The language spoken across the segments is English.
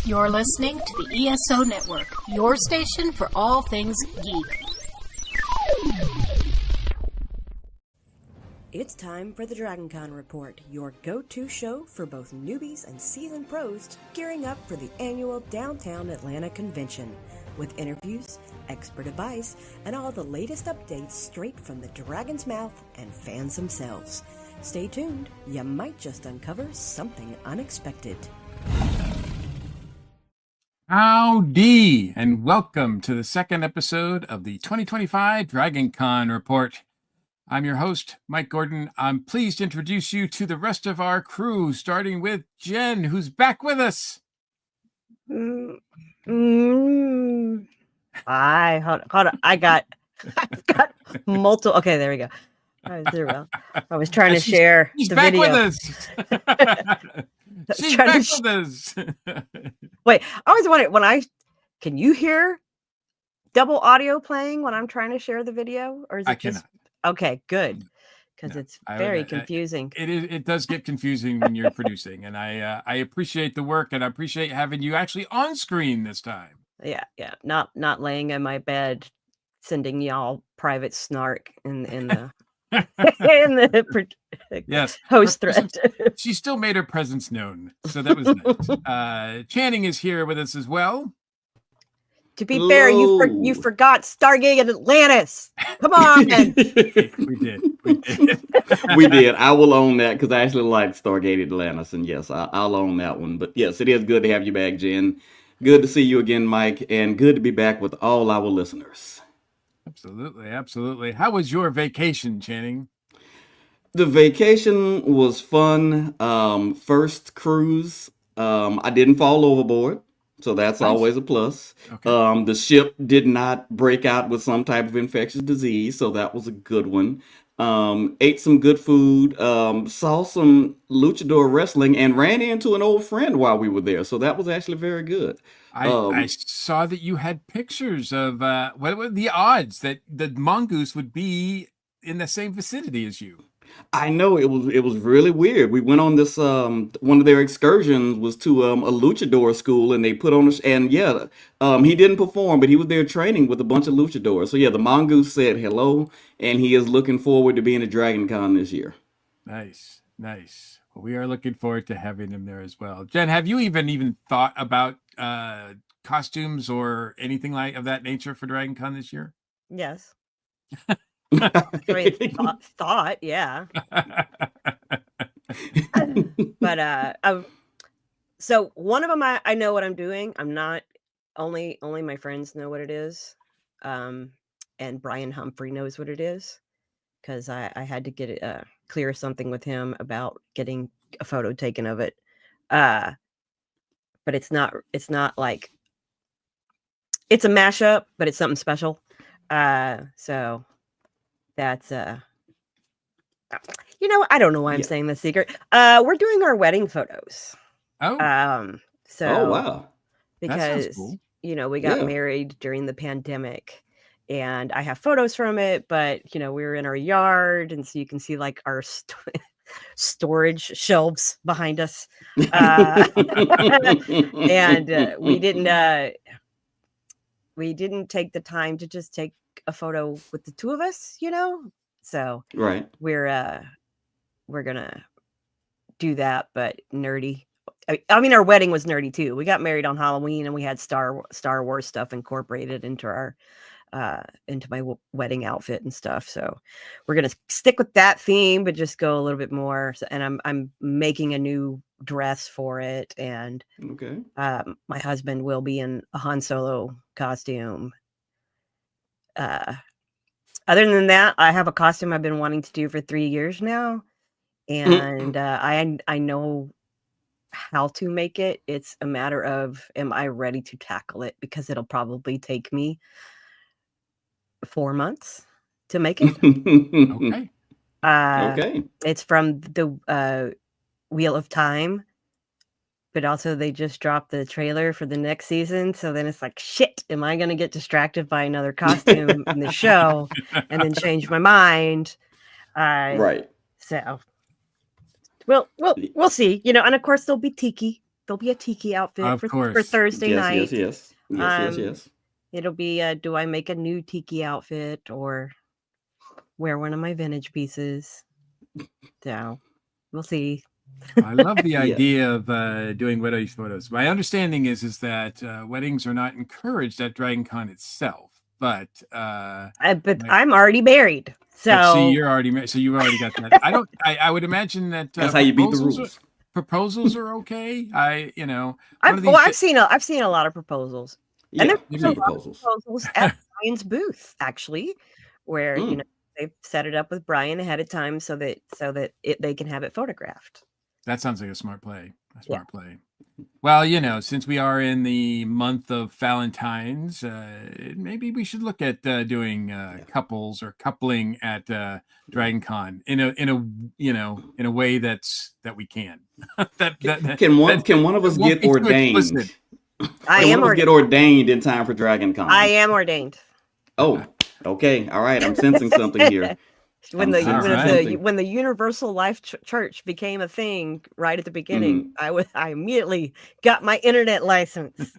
You're listening to the ESO Network, your station for all things geek. It's time for the DragonCon Report, your go-to show for both newbies and seasoned pros gearing up for the annual Downtown Atlanta Convention, with interviews, expert advice, and all the latest updates straight from the Dragon's mouth and fans themselves. Stay tuned, you might just uncover something unexpected. Howdy, and welcome to the second episode of the 2025 DragonCon Report. I'm your host, Mike Gordon. I'm pleased to introduce you to the rest of our crew, starting with Jen, who's back with us. Hold on. I've got multiple. Okay, there we go. There we go. I was trying to share the back video. With us. She's back with us. Wait, I always wondered can you hear double audio playing when I'm trying to share the video, or is it I cannot. Okay, good, because it's very confusing. It does get confusing when you're producing, and I appreciate the work, and I appreciate having you actually on screen this time. Yeah, not laying in my bed, sending y'all private snark in the in the yes host thread. She still made her presence known, so that was nice. Channing is here with us as well. To be fair, you forgot Stargate and Atlantis. Come on. We did. We did. I will own that because I actually like Stargate Atlantis, and yes, I'll own that one. But yes, it is good to have you back, Jen. Good to see you again, Mike, and good to be back with all our listeners. Absolutely. How was your vacation, Channing? The vacation was fun. First cruise. I didn't fall overboard, so that's nice. Always a plus. Okay. The ship did not break out with some type of infectious disease, so that was a good one. Ate some good food, saw some luchador wrestling, and ran into an old friend while we were there. So that was actually very good. I saw that you had pictures of what were the odds that the mongoose would be in the same vicinity as you? I know it was really weird. We went on this one of their excursions was to a luchador school, and they put on he didn't perform, but he was there training with a bunch of luchadors. So yeah, the mongoose said hello, and he is looking forward to being at DragonCon this year. Nice. Well, we are looking forward to having him there as well. Jen, have you even thought about costumes or anything like of that nature for DragonCon this year? Yes. Thought, yeah. But so one of them I know what I'm doing. I'm not only my friends know what it is. And Brian Humphrey knows what it is, because I had to get clear something with him about getting a photo taken of it. But it's not like it's a mashup, but it's something special. So that's I don't know why I'm saying the secret. We're doing our wedding photos. Oh. Oh wow. Because cool. We got married during the pandemic, and I have photos from it, but we were in our yard, and so you can see like our storage shelves behind us. And we didn't take the time to just take a photo with the two of us, so right. We're gonna do that, but nerdy. I mean, our wedding was nerdy too. We got married on Halloween, and we had Star Wars stuff incorporated into our into my wedding outfit and stuff. So we're gonna stick with that theme, but just go a little bit more. And I'm making a new dress for it, and okay. My husband will be in a Han Solo costume. Other than that, I have a costume I've been wanting to do for 3 years now, and I know how to make it. It's a matter of, am I ready to tackle it? Because it'll probably take me 4 months to make it. Okay. Okay. It's from the Wheel of Time, but also they just dropped the trailer for the next season. So then it's like, shit, am I going to get distracted by another costume in the show and then change my mind? Right. So we'll see, and of course there'll be Tiki. there'll be a tiki outfit Of for course. Thursday Yes, night. yes, yes, yes, yes, Um, yes. It'll be do I make a new tiki outfit or wear one of my vintage pieces? So we'll see. I love the Yeah. idea of doing wedding photos. My understanding is that weddings are not encouraged at Dragon Con itself, but But Right. I'm already married, but see, so you're already married, so you've already got that. I would imagine that That's how you beat the proposals rules. proposals are okay. One I've of these I've seen a lot of proposals, and Yeah, there's some a lot of proposals. proposals at Brian's booth actually, where Mm. they've set it up with Brian ahead of time so that they can have it photographed. that sounds like a smart play. A Yeah. smart play. Well, since we are in the month of Valentine's, maybe we should look at doing couples or coupling at Dragon Con in a way that we can. Can one of us won't get be too ordained? explicit. I Can am one of us get ordained in time for Dragon Con? I am ordained. Oh, okay. All right. I'm sensing something here. When I'm the sensing something. when the Universal Life Church became a thing right at the beginning, I immediately got my internet license.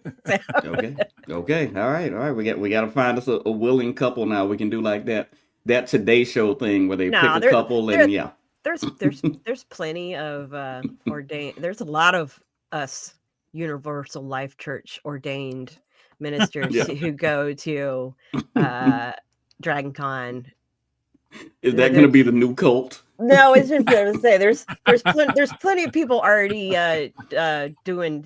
Okay. Okay. All right. We got to find us a willing couple now. We can do like that Today Show thing where they No, pick a couple and yeah. There's plenty of ordained. There's a lot of us Universal Life Church ordained ministers Yeah. who go to Dragon Con. Is that going to be the new cult? No, it's just to say there's plenty of people already doing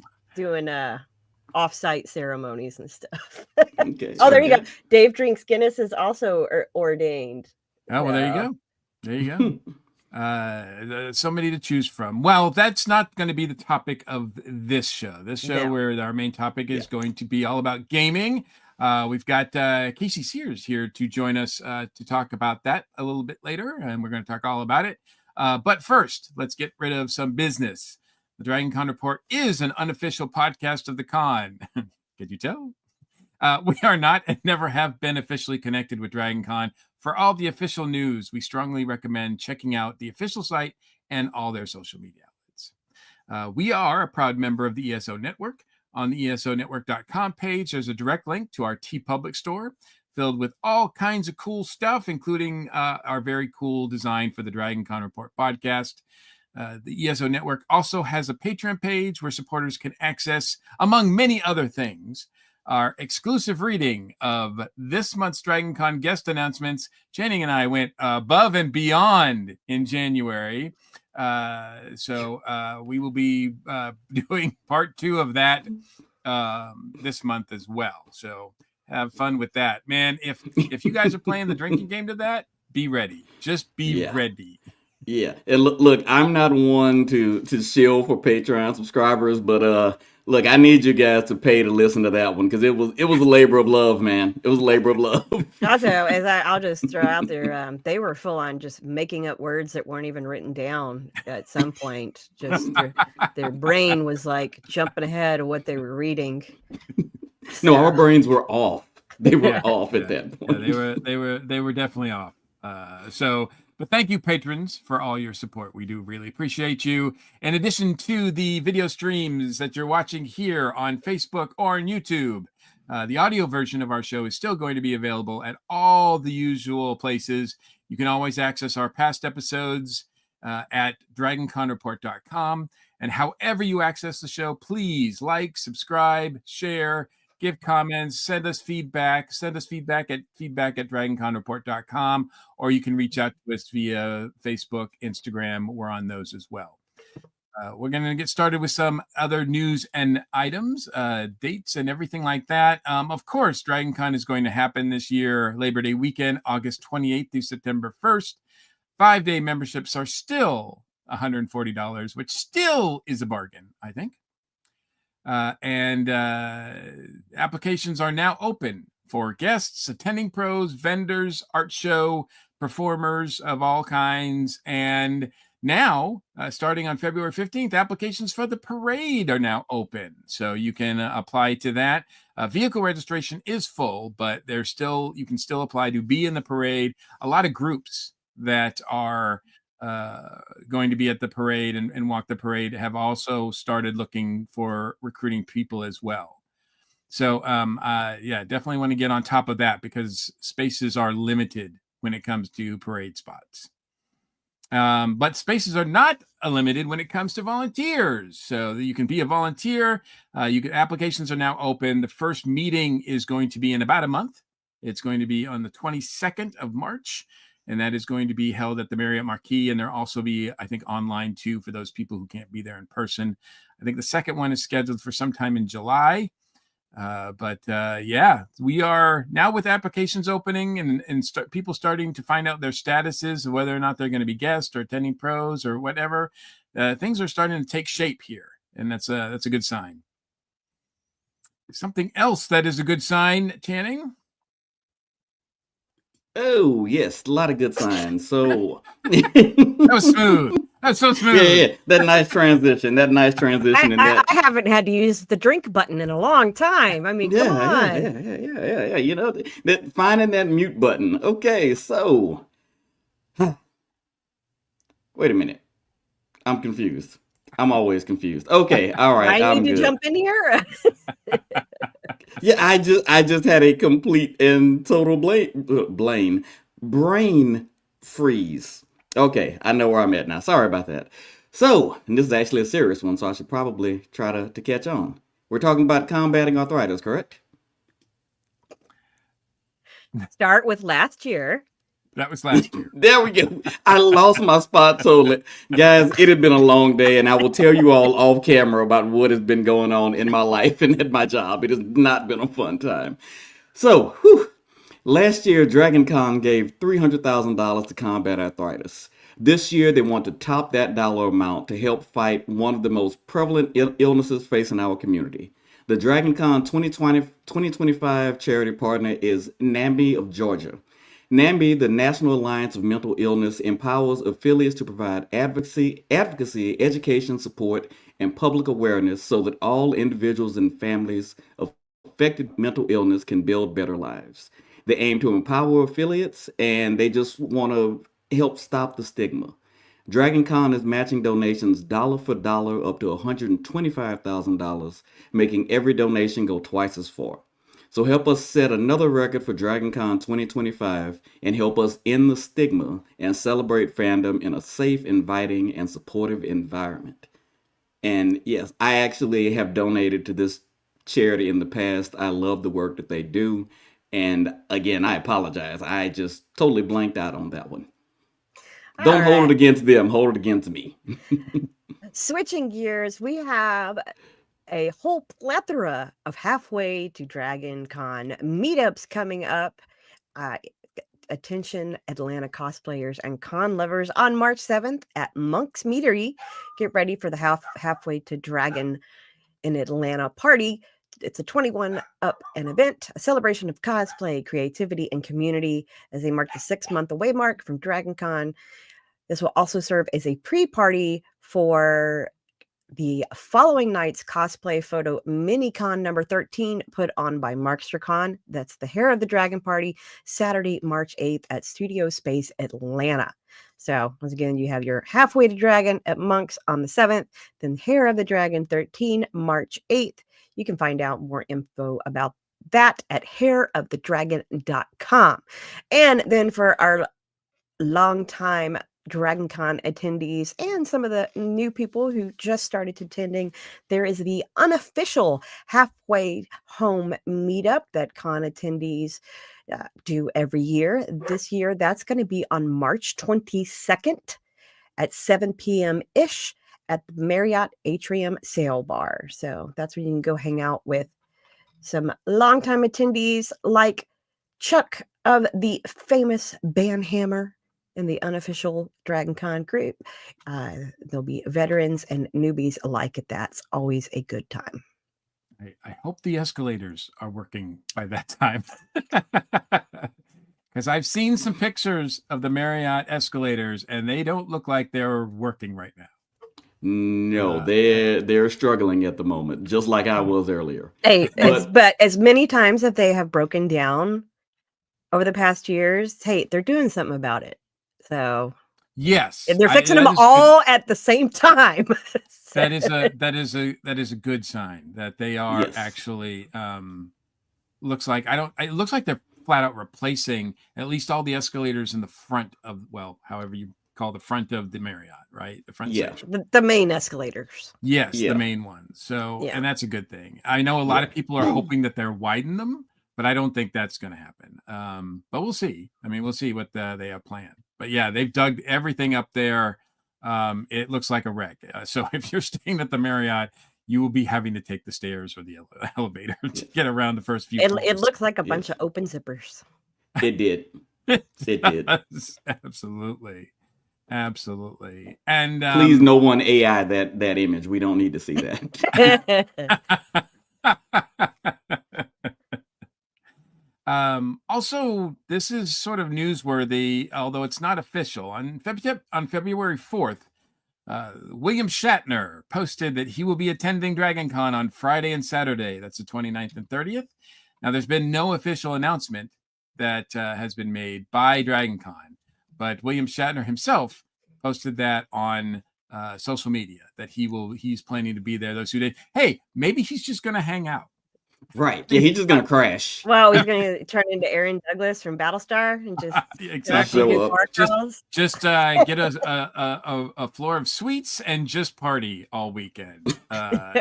off-site ceremonies and stuff. Okay. Oh, there you go. Dave Drinks Guinness is also ordained. Oh, well, there you go. There you go. So many to choose from. Well, that's not going to be the topic of this show. This show, No. where our main topic is going to be all about gaming. We've got Casey Sears here to join us to talk about that a little bit later, and we're going to talk all about it. But first, let's get rid of some business. The Dragon Con Report is an unofficial podcast of the con. Could you tell? We are not and never have been officially connected with Dragon Con. For all the official news, we strongly recommend checking out the official site and all their social media outlets. We are a proud member of the ESO Network. On the ESOnetwork.com page, there's a direct link to our TeePublic store filled with all kinds of cool stuff, including our very cool design for the Dragon Con Report podcast. The ESO Network also has a Patreon page where supporters can access, among many other things, our exclusive reading of this month's Dragon Con guest announcements. Channing and I went above and beyond in January. So we will be doing part 2 of that this month as well. So have fun with that, man. If you guys are playing the drinking game to that, be ready. Just be ready. Yeah, and look, I'm not one to shill for Patreon subscribers, but look, I need you guys to pay to listen to that one because it was a labor of love, man. It was a labor of love. Also, I'll just throw out there, they were full on just making up words that weren't even written down at some point. Just their brain was like jumping ahead of what they were reading. No, our brains were off. They were off at that point. Yeah, they were definitely off. But thank you, patrons, for all your support. We do really appreciate you. In addition to the video streams that you're watching here on Facebook or on YouTube, the audio version of our show is still going to be available at all the usual places. You can always access our past episodes at DragonConReport.com. And however you access the show, please like, subscribe, share, give comments, send us feedback at feedback@DragonConReport.com, or you can reach out to us via Facebook, Instagram. We're on those as well. We're going to get started with some other news and items, dates and everything like that. Of course, Dragon Con is going to happen this year, Labor Day weekend, August 28th through September 1st. 5-day memberships are still $140, which still is a bargain, I think. And applications are now open for guests, attending pros, vendors, art show performers of all kinds. And now, starting on February 15th, applications for the parade are now open. So you can apply to that. Vehicle registration is full, but you can still apply to be in the parade. A lot of groups that are going to be at the parade and walk the parade have also started looking for recruiting people as well. So yeah, definitely want to get on top of that because spaces are limited when it comes to parade spots. But spaces are not limited when it comes to volunteers. So you can be a volunteer. Applications are now open. The first meeting is going to be in about a month. It's going to be on the 22nd of March, and that is going to be held at the Marriott Marquis. And there'll also be, I think, online too for those people who can't be there in person. I think the second one is scheduled for sometime in July. Yeah, we are now with applications opening and people starting to find out their statuses, whether or not they're going to be guests or attending pros or whatever. Things are starting to take shape here, and that's a good sign. Something else that is a good sign, Channing. Oh, yes, a lot of good signs. So that was smooth. That's so smooth. Yeah. That nice transition. I haven't had to use the drink button in a long time. I mean, come on. Yeah. You know, finding that mute button. Okay, so wait a minute. I'm confused. I'm always confused. Okay, all right. I need to jump in here. Yeah, I just had a complete and total brain freeze. Okay, I know where I'm at now. Sorry about that. So, and this is actually a serious one, so I should probably try to catch on. We're talking about combating arthritis, correct? Start with last year. That was last year. There we go. I lost my spot totally. Guys, it had been a long day, and I will tell you all off camera about what has been going on in my life and at my job. It has not been a fun time. So, last year, DragonCon gave $300,000 to combat arthritis. This year, they want to top that dollar amount to help fight one of the most prevalent illnesses facing our community. The DragonCon 2025 charity partner is NAMI of Georgia. NAMI, the National Alliance of Mental Illness, empowers affiliates to provide advocacy, education, support, and public awareness so that all individuals and families affected by mental illness can build better lives. They aim to empower affiliates, and they just want to help stop the stigma. DragonCon is matching donations dollar for dollar up to $125,000, making every donation go twice as far. So help us set another record for DragonCon 2025 and help us end the stigma and celebrate fandom in a safe, inviting, and supportive environment. And yes, I actually have donated to this charity in the past. I love the work that they do. And again, I apologize. I just totally blanked out on that one. Don't hold it against them. Hold it against me. Switching gears, we have a whole plethora of Halfway to DragonCon meetups coming up. Attention Atlanta cosplayers and con lovers on March 7th at Monk's Meadery. Get ready for the Halfway to Dragon in Atlanta party. It's a 21 up an event, a celebration of cosplay, creativity, and community as they mark the 6-month away mark from DragonCon. This will also serve as a pre-party for the following night's cosplay photo mini-con number 13 put on by MarksterCon. That's the Hair of the Dragon Party, Saturday, March 8th at Studio Space Atlanta. So once again, you have your Halfway to Dragon at Monks on the 7th, then Hair of the Dragon 13, March 8th. You can find out more info about that at hairofthedragon.com. And then for our longtime DragonCon attendees and some of the new people who just started attending, there is the unofficial halfway home meetup that con attendees do every year. This year, that's going to be on March 22nd at 7 p.m. ish at the Marriott Atrium Sail Bar. So that's where you can go hang out with some longtime attendees like Chuck of the famous Banhammer in the unofficial DragonCon group. There'll be veterans and newbies alike at that. It's always a good time. I hope the escalators are working by that time. Because I've seen some pictures of the Marriott escalators and they don't look like they're working right now. No, they're struggling at the moment, just like I was earlier. Hey, but as many times that they have broken down over the past years, hey, they're doing something about it. So Yes, And they're fixing that them is good. all at the same time. That is a good sign that they are Yes. actually looks like it looks like they're flat out replacing at least all the escalators in the front of, well, however you call the front of the Marriott, right? The front Yeah. section. The main escalators. Yes, Yeah. the main one. So, Yeah. and that's a good thing. I know a lot Yeah. of people are hoping that they're widen them, but I don't think that's going to happen. But we'll see. I mean, we'll see what they have planned. But yeah, they've dug everything up there. It looks like a wreck. So if you're staying at the Marriott, you will be having to take the stairs or the elevator to get around the first few It floors. looks like a bunch Yes. of open zippers. It did. It It did. does. Absolutely. And Please, no one AI that image. We don't need to see that. Also, this is sort of newsworthy, although it's not official. On February 4th, William Shatner posted that he will be attending DragonCon on Friday and Saturday. That's the 29th and 30th. Now, there's been no official announcement that has been made by DragonCon, but William Shatner himself posted that on social media that he's planning to be there those 2 days. Hey, maybe he's just going to hang out. Right. Yeah, he's just gonna crash. Well, he's going to turn into Aaron Douglas from Battlestar and just Exactly. Show up. Just get a floor of sweets and just party all weekend.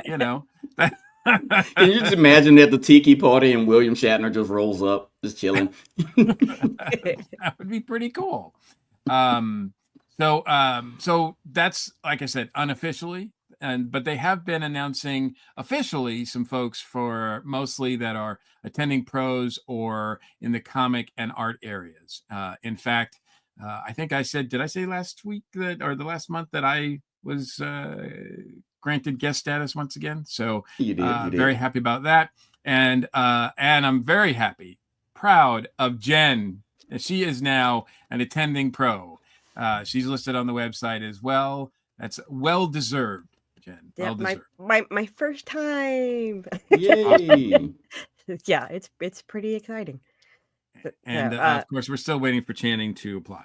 You know. Can you just imagine at the tiki party and William Shatner just rolls up, just chilling? That would be pretty cool. So that's, like I said, unofficially, but they have been announcing officially some folks for mostly that are attending pros or in the comic and art areas. In fact, I think did I say last week or the last month that I was granted guest status once again? So You did. very happy about that. And I'm very proud of Jen. She is now an attending pro. She's listed on the website as well. That's well deserved, Jen. Yeah, Well deserved. my first time. Yay. Yeah, it's pretty exciting. And So, of course, we're still waiting for Channing to apply.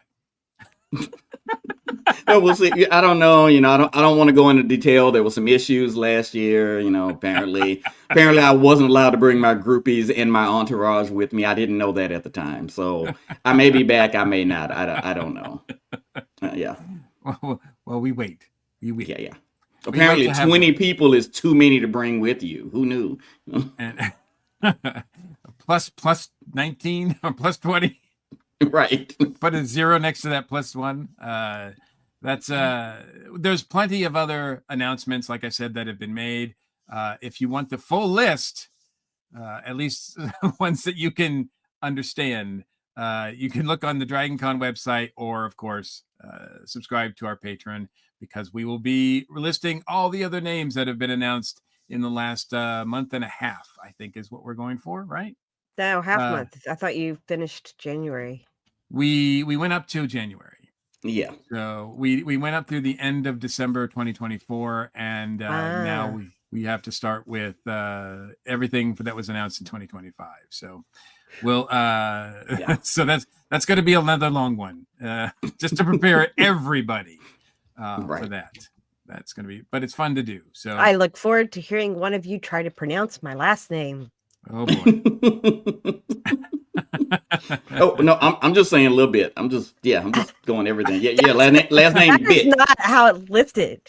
Well, we'll see. I don't know. I don't want to go into detail. There were some issues last year. Apparently I wasn't allowed to bring my groupies and my entourage with me. I didn't know that at the time. So I may be back. I may not. I don't know. Yeah. Well, we wait. Yeah. Apparently, 20 people is too many to bring with you. Who knew? And plus 19 or plus 20. Right. Put a 0 next to that +1. There's plenty of other announcements, like I said, that have been made. If you want the full list, at least ones that you can understand, you can look on the DragonCon website, or of course, subscribe to our Patreon, because we will be listing all the other names that have been announced in the last month and a half, I think is what we're going for, right? No, half month. I thought you finished January. We went up to January. Yeah. So we went up through the end of December 2024, and now we have to start with everything that was announced in 2025. So we'll so that's going to be another long one, just to prepare everybody for that. That's going to be, but it's fun to do. So I look forward to hearing one of you try to pronounce my last name. Oh boy. Oh no, I'm just saying a little bit. I'm just going everything. Yeah. Last name That Bit. is not how it listed.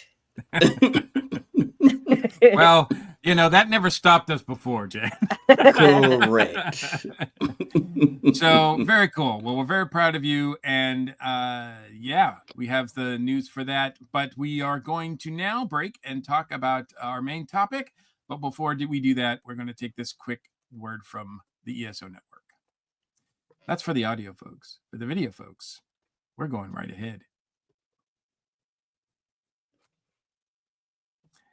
Well, that never stopped us before, Jay. Correct. So very cool. Well, we're very proud of you, and we have the news for that. But we are going to now break and talk about our main topic. But before we do that, we're going to take this quick word from the ESO Network. That's for the audio folks. For the video folks, we're going right ahead.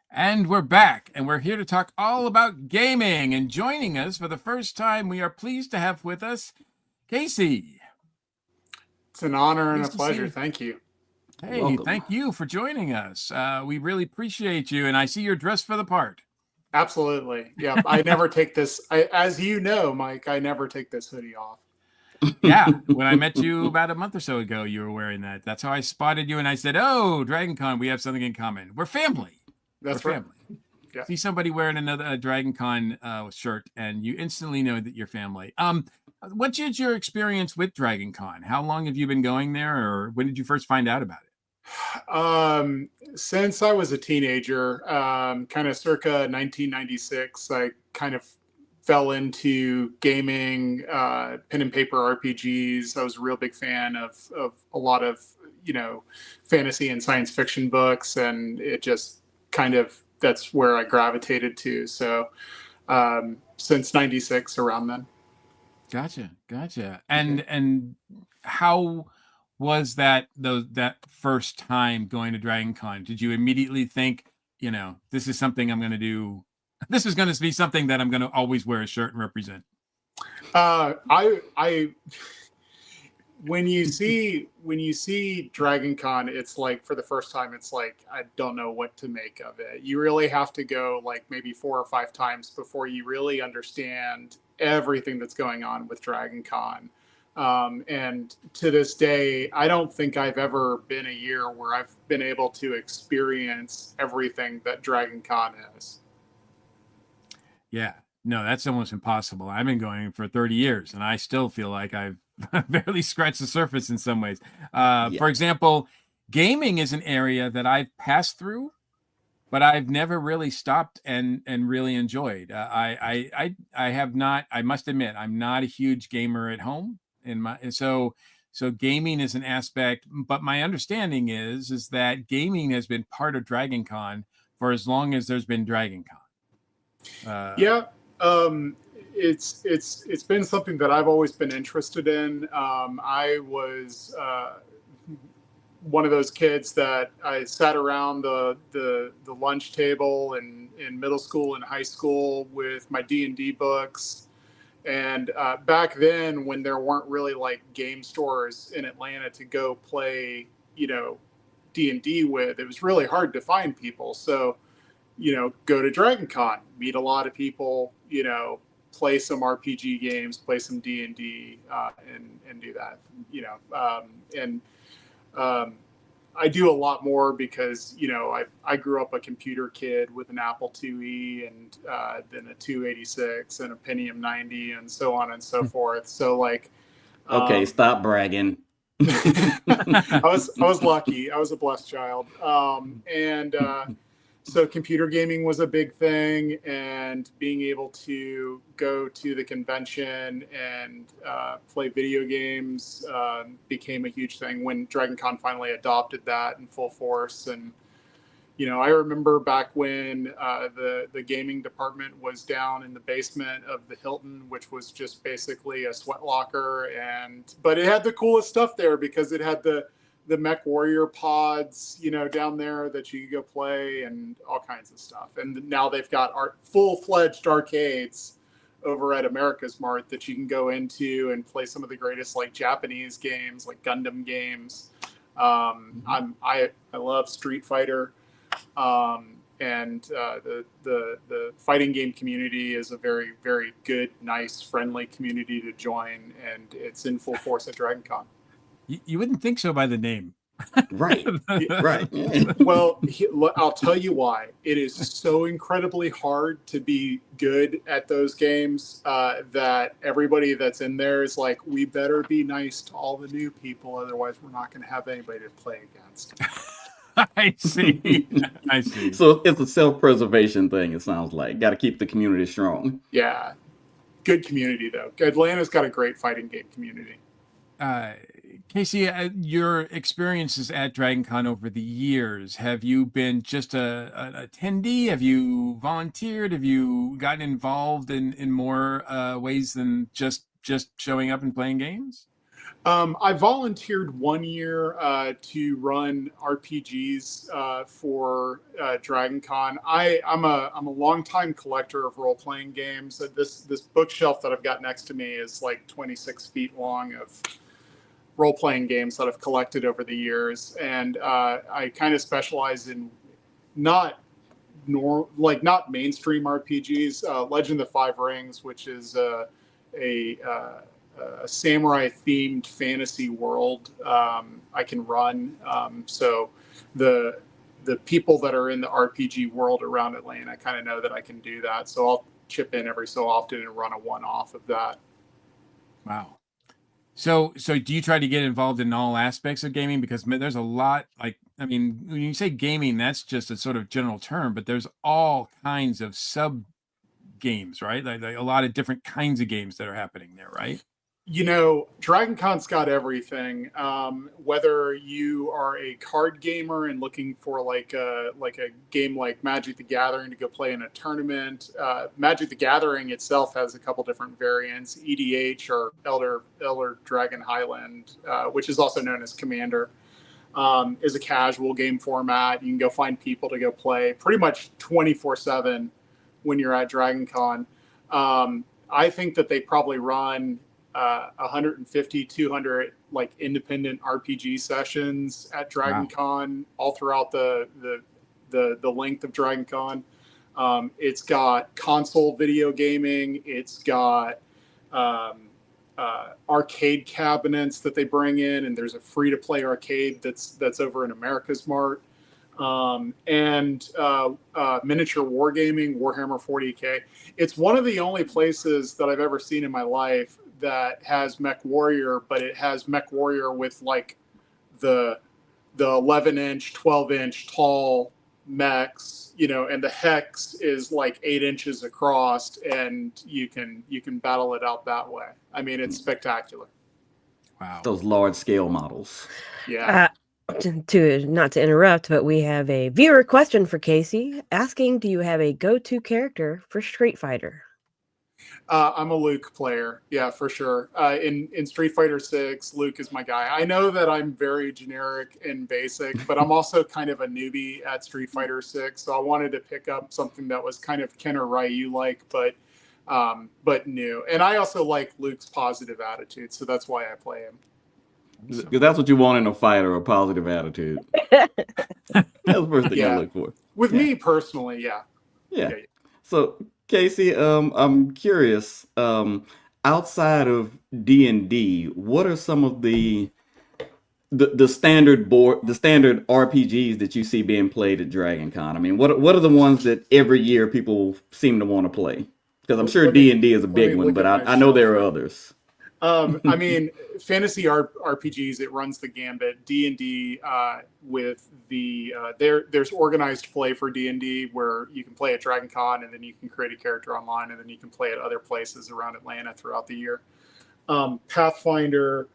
And we're back, and we're here to talk all about gaming. And joining us for the first time, we are pleased to have with us Casey. It's an honor and Nice a to pleasure. see you. Thank you. Hey, Welcome. thank you for joining us. We really appreciate you, and I see you're dressed for the part. Absolutely. Yeah, I never take this. As you know, Mike, I never take this hoodie off. Yeah, when I met you about a month or so ago, you were wearing that. That's how I spotted you, and I said, "Oh, Dragon Con, we have something in common. We're family. That's We're right. family." Yeah. See somebody wearing a Dragon Con shirt, and you instantly know that you're family. What is your experience with Dragon Con? How long have you been going there, or when did you first find out about it? Since I was a teenager, kind of circa 1996, I kind of fell into gaming, pen and paper RPGs. I was a real big fan of a lot of, fantasy and science fiction books, and it just kind of, that's where I gravitated to. So since 96, around then. Gotcha. And how was that that first time going to Dragon Con? Did you immediately think, this is something I'm going to do? This is going to be something that I'm going to always wear a shirt and represent. When you see Dragon Con, it's like, for the first time, it's like, I don't know what to make of it. You really have to go like maybe 4 or 5 times before you really understand everything that's going on with Dragon Con. And to this day, I don't think I've ever been a year where I've been able to experience everything that Dragon Con is. Yeah, no, that's almost impossible. I've been going for 30 years and I still feel like I've barely scratched the surface in some ways. For example, gaming is an area that I've passed through, but I've never really stopped and really enjoyed. I have not. I must admit, I'm not a huge gamer at home. So gaming is an aspect. But my understanding is that gaming has been part of Dragon Con for as long as there's been Dragon Con. It's been something that I've always been interested in. I was one of those kids that I sat around the lunch table in middle school and high school with my D&D books. And back then, when there weren't really like game stores in Atlanta to go play, D&D with, it was really hard to find people. So, go to Dragon Con, meet a lot of people, play some RPG games, play some D&D, and do that, I do a lot more because, I grew up a computer kid with an Apple IIe and then a 286 and a Pentium 90 and so on and so forth. So like, okay, stop bragging. I was lucky. I was a blessed child. So computer gaming was a big thing, and being able to go to the convention and play video games became a huge thing when Dragon Con finally adopted that in full force. And, I remember back when the gaming department was down in the basement of the Hilton, which was just basically a sweat locker, but it had the coolest stuff there because it had the Mech Warrior pods, down there that you could go play and all kinds of stuff. And now they've got full-fledged arcades over at America's Mart that you can go into and play some of the greatest like Japanese games, like Gundam games. I love Street Fighter, and the fighting game community is a very, very good, nice, friendly community to join, and it's in full force at Dragon Con. You wouldn't think so by the name. Right. Well, I'll tell you why. It is so incredibly hard to be good at those games that everybody that's in there is like, we better be nice to all the new people, otherwise we're not going to have anybody to play against. I see. So it's a self-preservation thing, it sounds like. Got to keep the community strong. Yeah. Good community, though. Atlanta's got a great fighting game community. Casey, your experiences at Dragon Con over the years, have you been just an attendee? Have you volunteered? Have you gotten involved in more ways than just showing up and playing games? I volunteered 1 year to run RPGs for Dragon Con. I'm a longtime collector of role-playing games. This bookshelf that I've got next to me is like 26 feet long of role-playing games that I've collected over the years, and I kind of specialize in not mainstream RPGs. Legend of the Five Rings, which is a a samurai themed fantasy world I can run. So the people that are in the RPG world around Atlanta, I kind of know that I can do that. So I'll chip in every so often and run a one-off of that. Wow. So do you try to get involved in all aspects of gaming? Because there's a lot, like, I mean, when you say gaming, that's just a sort of general term, but there's all kinds of sub games, right? Like a lot of different kinds of games that are happening there, right? You know, Dragon Con's got everything. Whether you are a card gamer and looking for like a game like Magic the Gathering to go play in a tournament, Magic the Gathering itself has a couple different variants. EDH, or Elder Dragon Highland, which is also known as Commander, is a casual game format. You can go find people to go play pretty much 24/7 when you're at Dragon Con. I think that they probably run 150, 200 like independent RPG sessions at Dragon Con all throughout the length of Dragon Con. It's got console video gaming. It's got arcade cabinets that they bring in, and there's a free to play arcade that's over in America's Mart. And miniature wargaming, Warhammer 40K. It's one of the only places that I've ever seen in my life that has Mech Warrior, but it has Mech Warrior with like the 11-inch, 12-inch tall mechs, you know, and the hex is like 8 inches across, and you can battle it out that way. I mean, it's spectacular. Wow. Those large scale models. Yeah. To not to interrupt, but we have a viewer question for Casey asking, do you have a go-to character for Street Fighter? I'm a Luke player. Yeah, for sure. In Street Fighter 6, Luke is my guy. I know that I'm very generic and basic, but I'm also kind of a newbie at Street Fighter 6. So I wanted to pick up something that was kind of Ken or Ryu-like, but new. And I also like Luke's positive attitude, so that's why I play him. Because that's what you want in a fighter, a positive attitude. That's the first thing I look for. With me personally, Yeah. So, Casey, I'm curious. Outside of D&D, what are some of the standard RPGs that you see being played at Dragon Con? I mean, what are the ones that every year people seem to want to play? Because I'm sure D&D is a big one, but I know there are others. I mean, fantasy RPGs, it runs the gambit. D&D with the there's organized play for D&D where you can play at Dragon Con, and then you can create a character online, and then you can play at other places around Atlanta throughout the year. Pathfinder.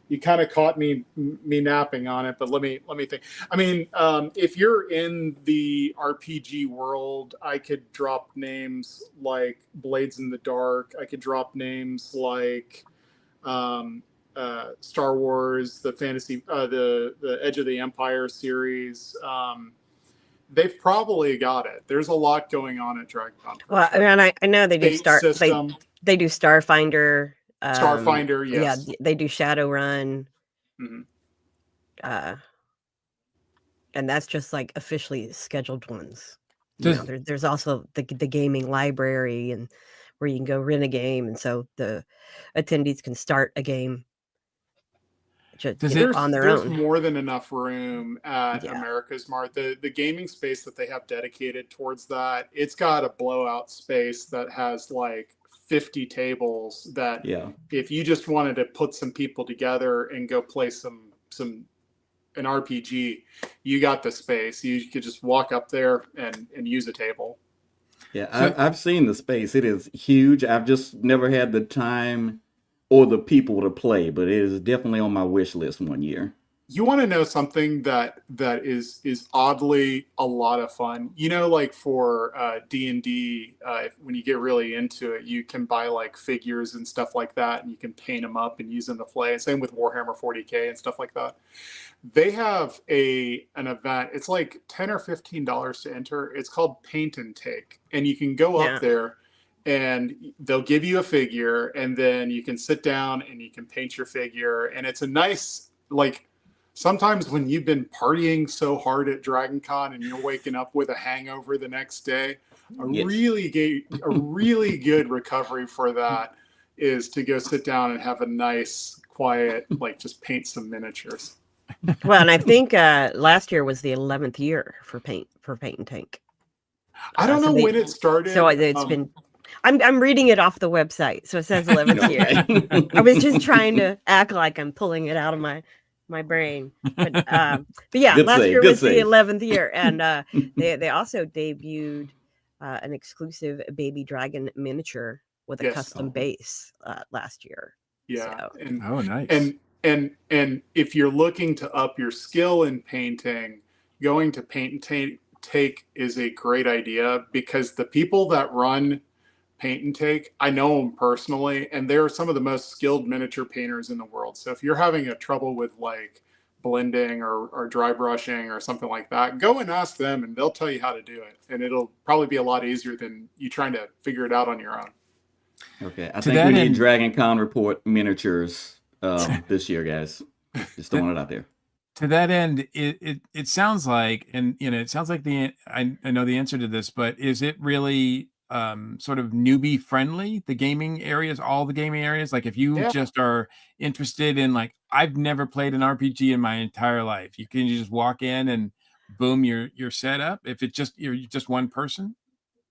You kind of caught me napping on it, but let me think. I mean, if you're in the RPG world, I could drop names like Blades in the Dark. I could drop names like Star Wars, the fantasy, the Edge of the Empire series. They've probably got it. There's a lot going on at Dragon Con. Well, and I know they do System. They do Starfinder. Starfinder, yes. Yeah, they do Shadowrun. Mm-hmm. And that's just like officially scheduled ones. There's also the gaming library, and where you can go rent a game, and so the attendees can start a game on their own. There's more than enough room at America's Mart. The gaming space that they have dedicated towards that, it's got a blowout space that has like 50 tables that if you just wanted to put some people together and go play an RPG, you got the space. You could just walk up there and use a table. Yeah, I've seen the space. It is huge. I've just never had the time or the people to play, but it is definitely on my wish list one year. You want to know something that is oddly a lot of fun? You know, like for D&D, when you get really into it, you can buy like figures and stuff like that, and you can paint them up and use them to play. Same with Warhammer 40K and stuff like that. They have an event. It's like $10 or $15 to enter. It's called Paint and Take, and you can go up there, and they'll give you a figure, and then you can sit down and you can paint your figure, and it's a nice like. Sometimes when you've been partying so hard at Dragon Con and you're waking up with a hangover the next day, Yes. a really good recovery for that is to go sit down and have a nice, quiet, like just paint some miniatures. Well, and I think last year was the 11th year for Paint and Tank. I don't know when it started. So it's been. I'm reading it off the website, so it says 11th year. I was just trying to act like I'm pulling it out of my brain, but yeah, Good last save, year good was the save. 11th year, and they also debuted an exclusive baby dragon miniature with a Yes. custom base last year. Yeah, So. and Oh, nice. and if you're looking to up your skill in painting, going to Paint and Take is a great idea, because the people that run Paint and Take, I know them personally, and they're some of the most skilled miniature painters in the world. So if you're having a trouble with like blending or dry brushing or something like that, go and ask them, and they'll tell you how to do it, and it'll probably be a lot easier than you trying to figure it out on your own. Okay, I To think that we need end- Dragon Con report miniatures this year, guys. Just throwing it out there. To that end, it sounds like, and it sounds like I know the answer to this, but is it really sort of newbie friendly, the gaming areas, all the gaming areas? Like if you Yeah. just are interested in, like, I've never played an RPG in my entire life, you can just walk in and boom, you're set up. If you're just one person.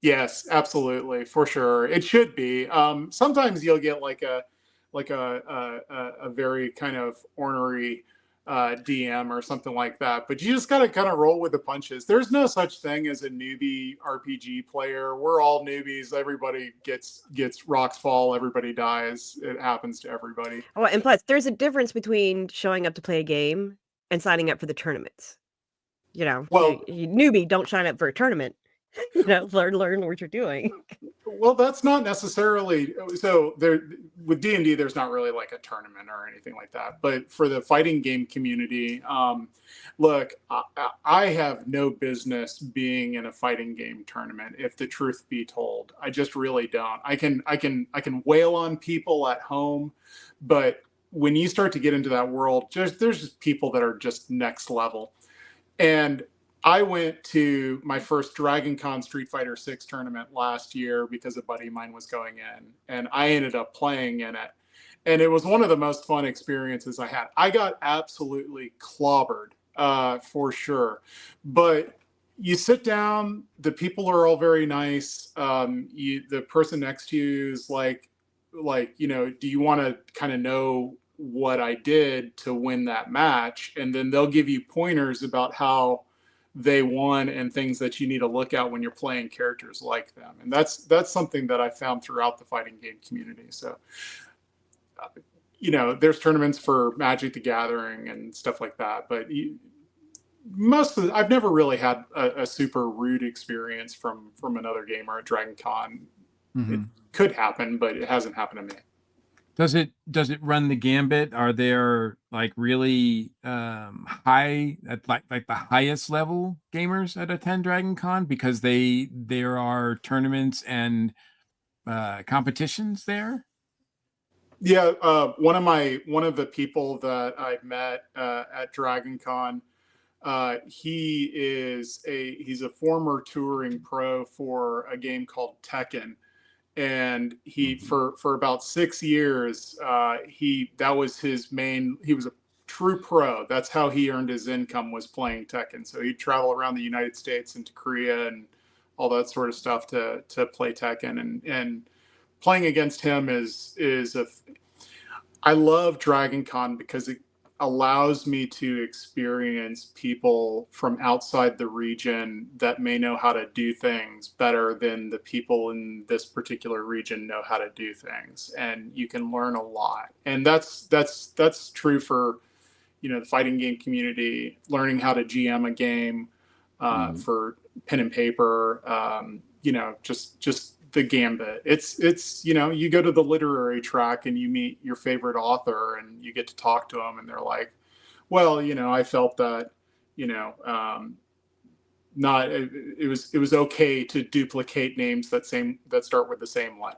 Yes, absolutely, for sure. It should be. Sometimes you'll get like a very kind of ornery DM or something like that, but you just got to kind of roll with the punches. There's no such thing as a newbie RPG player. We're all newbies. Everybody gets rocks fall. Everybody dies. It happens to everybody. Oh, and plus, there's a difference between showing up to play a game and signing up for the tournaments. Well- you newbie, don't sign up for a tournament. Learn what you're doing. Well, that's not necessarily so. There with D&D, there's not really like a tournament or anything like that. But for the fighting game community, look, I have no business being in a fighting game tournament. If the truth be told, I just really don't. I can wail on people at home, but when you start to get into that world, there's just people that are just next level. And I went to my first Dragon Con Street Fighter 6 tournament last year because a buddy of mine was going in, and I ended up playing in it. And it was one of the most fun experiences I had. I got absolutely clobbered, for sure. But you sit down, the people are all very nice. The person next to you is like, do you want to kind of know what I did to win that match? And then they'll give you pointers about how they won and things that you need to look at when you're playing characters like them. And that's something that I found throughout the fighting game community. So, there's tournaments for Magic the Gathering and stuff like that, but I've never really had a super rude experience from another gamer at Dragon Con. Mm-hmm. It could happen, but it hasn't happened to me. Does it run the gambit? Are there like really high at like the highest level gamers that attend Dragon Con, because there are tournaments and competitions there? Yeah, one of the people that I met at Dragon Con, he's a former touring pro for a game called Tekken. And he for about 6 years, that was his main. He was a true pro. That's how he earned his income, was playing Tekken. So he'd travel around the United States and to Korea and all that sort of stuff to play Tekken. And playing against him I love Dragon Con because it allows me to experience people from outside the region that may know how to do things better than the people in this particular region know how to do things, and you can learn a lot. And that's true for the fighting game community, learning how to GM a game, for pen and paper, just the gambit. It's you go to the literary track and you meet your favorite author and you get to talk to them, and they're like, well, I felt that, not it was okay to duplicate names that start with the same letter,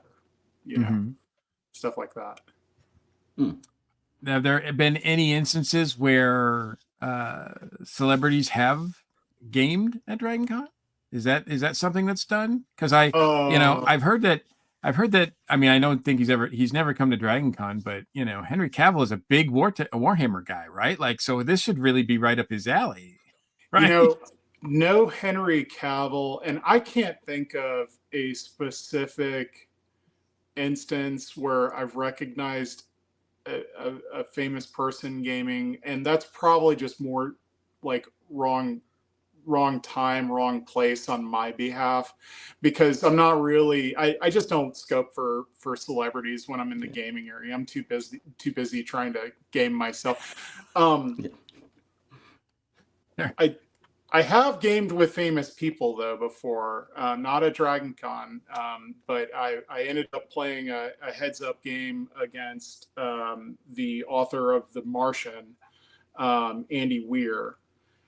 stuff like that. Have there been any instances where celebrities have gamed at Dragon Con? Is that something that's done? Because I've Uh, heard that. I mean, I don't think he's never come to Dragon Con, but Henry Cavill is a big Warhammer guy, right? Like, so this should really be right up his alley, you right? know, no Henry Cavill, and I can't think of a specific instance where I've recognized a famous person gaming, and that's probably just more like wrong time, wrong place on my behalf, because I'm not really I just don't scope for celebrities when I'm in the Yeah. gaming area. I'm too busy trying to game myself. Um Yeah. I have gamed with famous people though before, not at Dragon Con, but I ended up playing a heads up game against the author of The Martian, Andy Weir.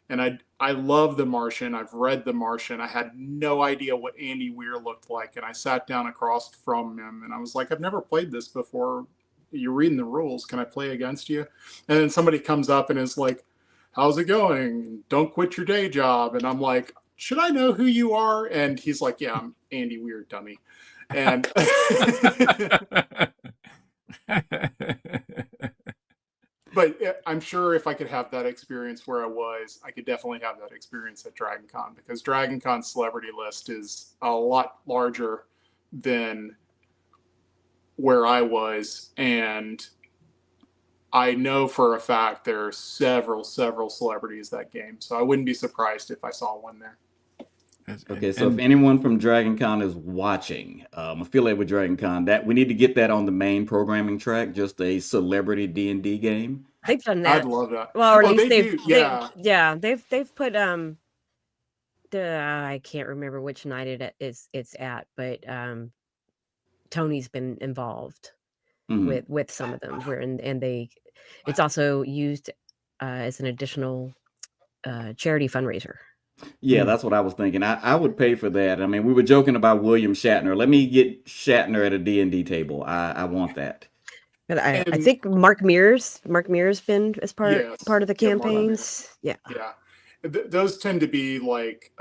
And I love The Martian. I've read The Martian. I had no idea what Andy Weir looked like, and I sat down across from him, and I was like, I've never played this before. You're reading the rules. Can I play against you? And then somebody comes up and is like, how's it going? Don't quit your day job. And I'm like, should I know who you are? And he's like, yeah, I'm Andy Weir, dummy. And but I'm sure if I could have that experience where I was, I could definitely have that experience at Dragon Con, because Dragon Con's celebrity list is a lot larger than where I was. And I know for a fact there are several celebrities that game. So I wouldn't be surprised if I saw one there. Okay, so if anyone from Dragon Con is watching, affiliated with Dragon Con, that we need to get that on the main programming track, just a celebrity D&D game. They've done I'd that. love that. Well, or at least they do. Yeah. they've put I can't remember which night it's at, but Tony's been involved Mhm. with some of them, where and it's also used as an additional charity fundraiser. Yeah, that's what I was thinking. I would pay for that. I mean, we were joking about William Shatner. Let me get Shatner at a D&D table. I want that. But I And think Mark Mears been as yes, part of the yeah, Mark Mears. campaigns. Yeah. Yeah, those tend to be like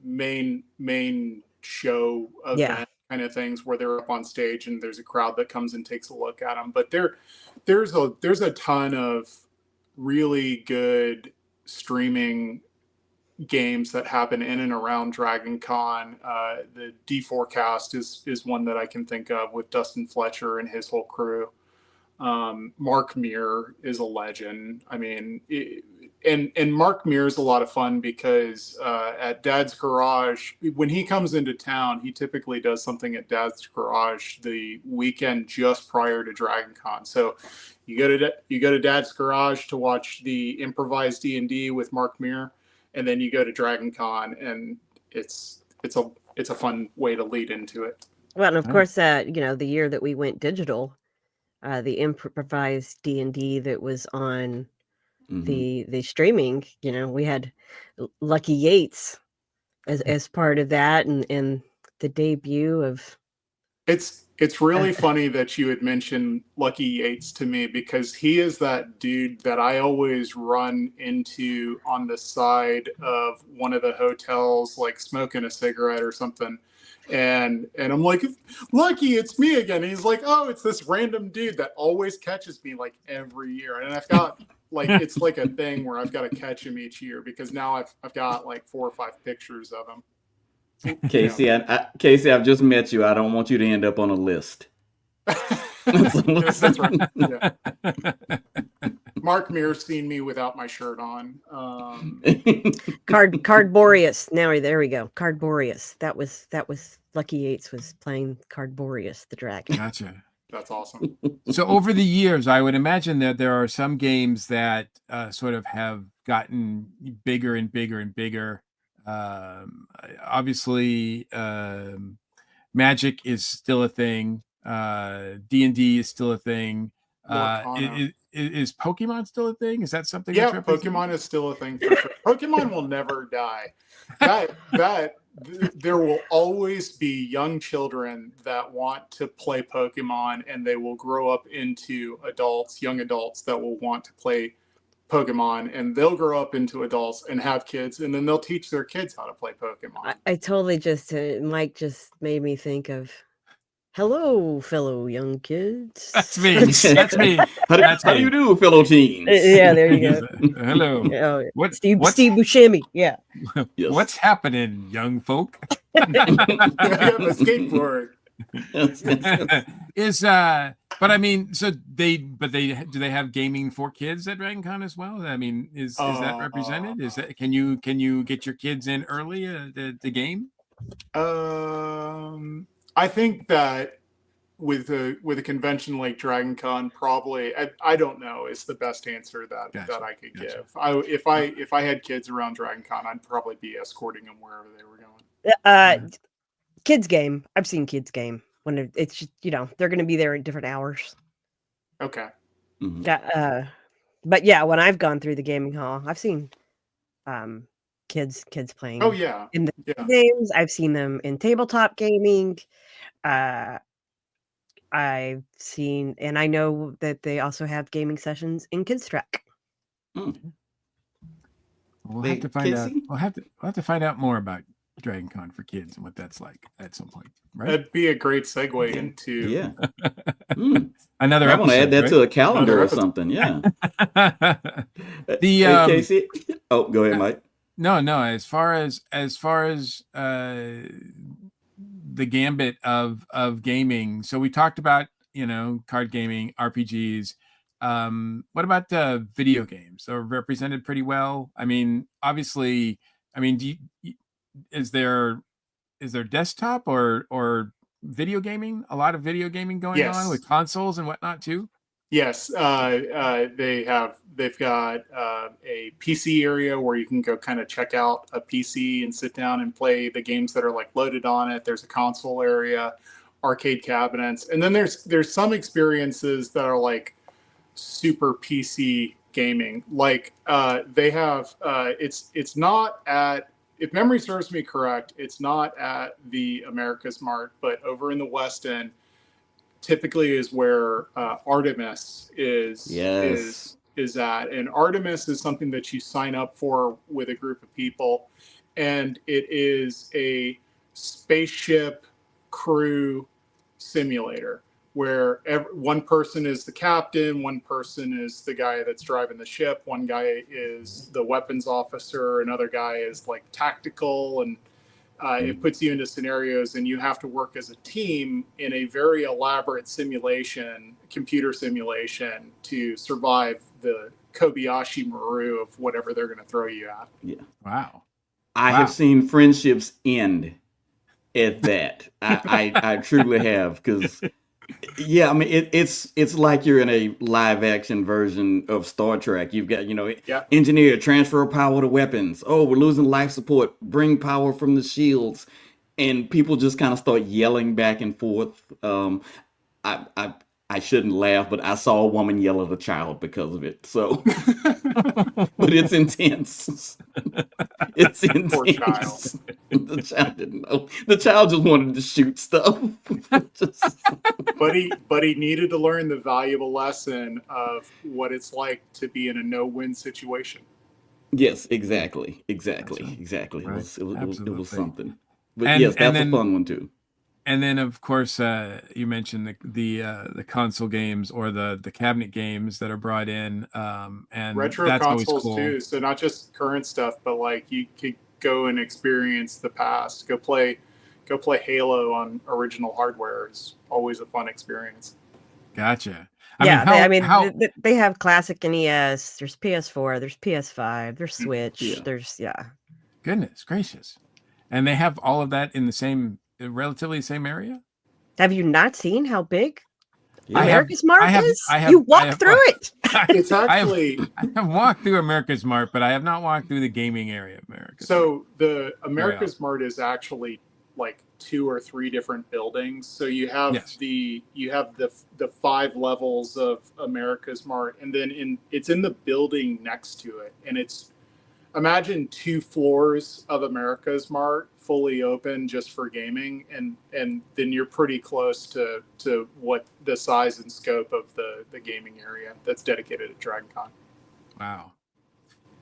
main show event Yeah. kind of things where they're up on stage and there's a crowd that comes and takes a look at them. But there's a ton of really good streaming games that happen in and around Dragon Con. The D4Cast is one that I can think of with Dustin Fletcher and his whole crew. Mark Meir is a legend. I mean, and Mark Meir is a lot of fun because at Dad's Garage, when he comes into town, he typically does something at Dad's Garage the weekend just prior to Dragon Con. So you go to Dad's Garage to watch the improvised D&D with Mark Meir, and then you go to Dragon Con, and it's a fun way to lead into it. Well, and of Oh. course, the year that we went digital, the improvised D&D that was on Mhm. the streaming, we had Lucky Yates as part of that, and the debut of It's really funny that you had mentioned Lucky Yates to me, because he is that dude that I always run into on the side of one of the hotels, like smoking a cigarette or something. And I'm like, Lucky, it's me again. And he's like, oh, it's this random dude that always catches me like every year. And I've got like it's like a thing where I've got to catch him each year, because now I've got like 4 or 5 pictures of him. Casey, Casey, I've just met you. I don't want you to end up on a list. Yes, that's right. Yeah. Mark Meir's seen me without my shirt on. Cardboreus. Now there we go. Cardboreus. That was Lucky Yates was playing Cardboreus the dragon. Gotcha. That's awesome. So over the years, I would imagine that there are some games that sort of have gotten bigger and bigger and bigger. Obviously, Magic is still a thing. D&D is still a thing. Is Pokemon still a thing? Is that something? Yeah, that's represented? Pokemon is still a thing for sure. Pokemon will never die. There will always be young children that want to play Pokemon, and they will grow up into young adults that will want to play Pokemon, and they'll grow up into adults and have kids, and then they'll teach their kids how to play Pokemon. I totally just Mike just made me think of, hello, fellow young kids. That's me. That's me. How do you do, fellow teens? Yeah, there you go. Hello. Oh, What? Steve what's, Buscemi. Yeah. Yes. what's happening, young folk? I have a skateboard. But I mean, so do they have gaming for kids at Dragon Con as well? I mean, is that represented? Is that can you get your kids in early the game? I think that with a convention like Dragon Con, probably I don't know is the best answer that I could give. If I had kids around Dragon Con, I'd probably be escorting them wherever they were going. Kids game. I've seen kids game when it's just, they're going to be there at different hours. Okay. Mhm. Yeah. But yeah, when I've gone through the gaming hall, I've seen kids playing. Oh yeah. In the Yeah. games. I've seen them in tabletop gaming. I've seen, and I know that they also have gaming sessions in Kids Track. Mm. We'll Wait, have to find out. Casey? We'll have to find out more about Dragon Con for kids and what that's like at some point, right? That'd be a great segue into Yeah. Mm. Another I want to add that to a calendar Another or episode. something. Yeah. The, Hey, Casey. Oh, go ahead, Mike. No. As far as the gambit of gaming, so we talked about card gaming, RPGs. What about video games? They're represented pretty well. I mean, obviously, is there desktop or video gaming? A lot of video gaming going Yes. on with consoles and whatnot too. Yes, they've got a PC area where you can go kind of check out a PC and sit down and play the games that are like loaded on it. There's a console area, arcade cabinets, and then there's some experiences that are like super PC gaming. Like they have it's not at, if memory serves me correct, it's not at the America's Mart, but over in the West End. Typically is where Artemis is at, and Artemis is something that you sign up for with a group of people, and it is a spaceship crew simulator where one person is the captain, one person is the guy that's driving the ship, one guy is the weapons officer, another guy is like tactical, and it puts you into scenarios and you have to work as a team in a very elaborate computer simulation to survive the Kobayashi Maru of whatever they're going to throw you at. Yeah. Wow. I have seen friendships end at that. I truly have, because yeah, I mean it's like you're in a live action version of Star Trek. You've got engineer, transfer power to weapons. Oh, we're losing life support. Bring power from the shields, and people just kind of start yelling back and forth. I shouldn't laugh, but I saw a woman yell at a child because of it. So, but it's intense. It's intense. Poor child. The child didn't know. The child just wanted to shoot stuff. But he needed to learn the valuable lesson of what it's like to be in a no-win situation. Yes, exactly. Right. It was something. But And- yes, that's and then- a fun one too. And then, of course, you mentioned the console games or the cabinet games that are brought in, and Retro that's always consoles cool. too, so not just current stuff, but like you could go and experience the past. Go play Halo on original hardware is always a fun experience. Gotcha. They have classic NES. There's PS4. There's PS5. There's Switch. Yeah. There's Goodness gracious, and they have all of that in the relatively same area. Have you not seen how big Yeah. America's Mart I have- is? I have- You I walk have- through it. It's actually I have walked through America's Mart, but I have not walked through the gaming area of America's Mart. so the America's Mart is actually like 2 or 3 different buildings. So you have Yes. the 5 levels of America's Mart, and then it's in the building next to it, and it's, imagine 2 floors of America's Mart fully open just for gaming, and then you're pretty close to what the size and scope of the gaming area that's dedicated to Dragon Con. Wow.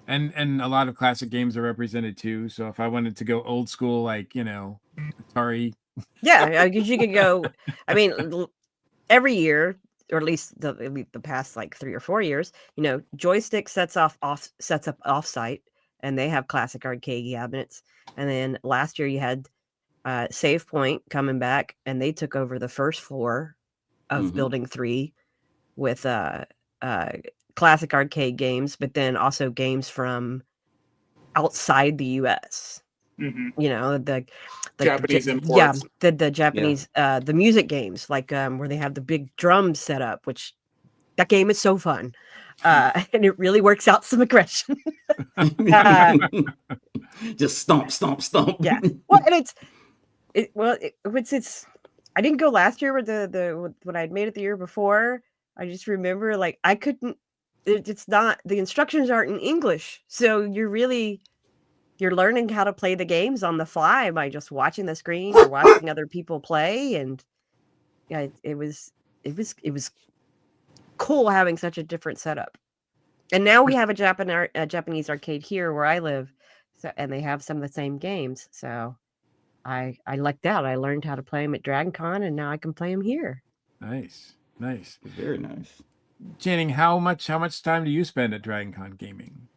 And a lot of classic games are represented too. So if I wanted to go old school, like Atari. Yeah, you could go. I mean, every year, or at least the past like 3 or 4 years, Joystick sets up Offsite, and they have classic arcade cabinets. And then last year you had Save Point coming back, and they took over the first floor of Building 3 with classic arcade games, but then also games from outside the U.S. The Japanese yeah, imports. the Japanese the music games, like where they have the big drums set up, which that game is so fun, and it really works out some aggression. Just stomp, stomp, stomp. Yeah, well, and it's I didn't go last year with the when I'd made it the year before. I just remember like I couldn't. It's not, the instructions aren't in English, so you're learning how to play the games on the fly by just watching the screen or watching other people play. And yeah, it was cool having such a different setup. And now we have a Japanese arcade here where I live, and they have some of the same games. So I lucked out. I learned how to play them at Dragon Con, and now I can play them here. Nice. Very nice. Channing, how much time do you spend at Dragon Con gaming?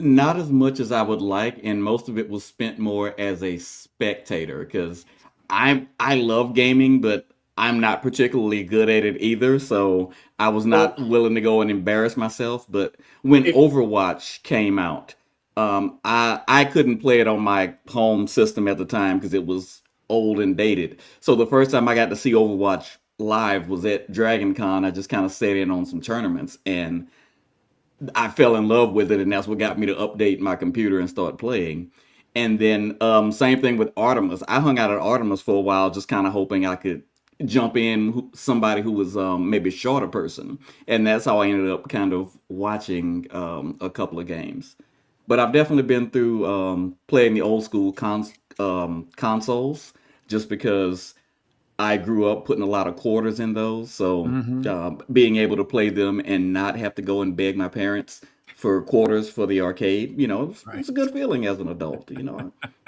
Not as much as I would like, and most of it was spent more as a spectator because I love gaming, but I'm not particularly good at it either. So I was not willing to go and embarrass myself. But when Overwatch came out, I couldn't play it on my home system at the time because it was old and dated. So the first time I got to see Overwatch live was at Dragon Con. I just kind of sat in on some tournaments and I fell in love with it, and that's what got me to update my computer and start playing. And then same thing with Artemis. I hung out at Artemis for a while, just kind of hoping I could jump in somebody who was maybe a shorter person, and that's how I ended up kind of watching a couple of games. But I've definitely been through playing the old school consoles, just because I grew up putting a lot of quarters in those, so being able to play them and not have to go and beg my parents for quarters for the arcade, it's a good feeling as an adult.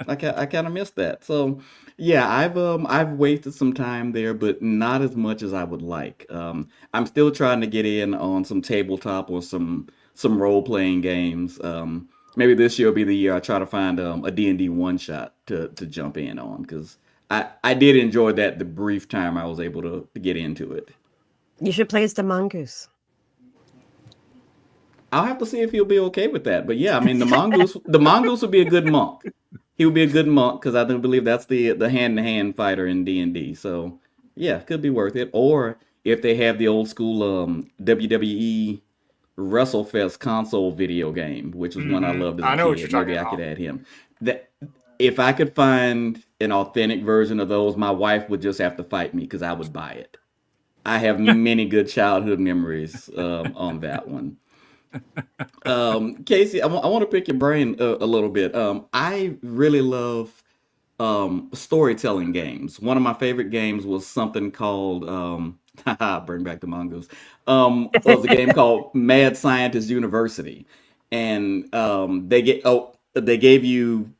I kind of miss that. So yeah, I've wasted some time there, but not as much as I would like. I'm still trying to get in on some tabletop or some role playing games. Maybe this year will be the year I try to find a D&D one shot to jump in on, because I did enjoy that the brief time I was able to get into it. You should play as the mongoose. I'll have to see if he'll be okay with that. But yeah, I mean, the mongoose would be a good monk. He would be a good monk because I believe that's the hand-to-hand fighter in D&D. So yeah, could be worth it. Or if they have the old school WWE WrestleFest console video game, which was one I loved as a kid. I know what you're talking Maybe about. I could add him. That if I could find an authentic version of those, my wife would just have to fight me because I would buy it. I have many good childhood memories on that one. Casey, I want to pick your brain a little bit. I really love storytelling games. One of my favorite games was something called bring back the mongoose. It was a game called Mad Scientist University, and they gave you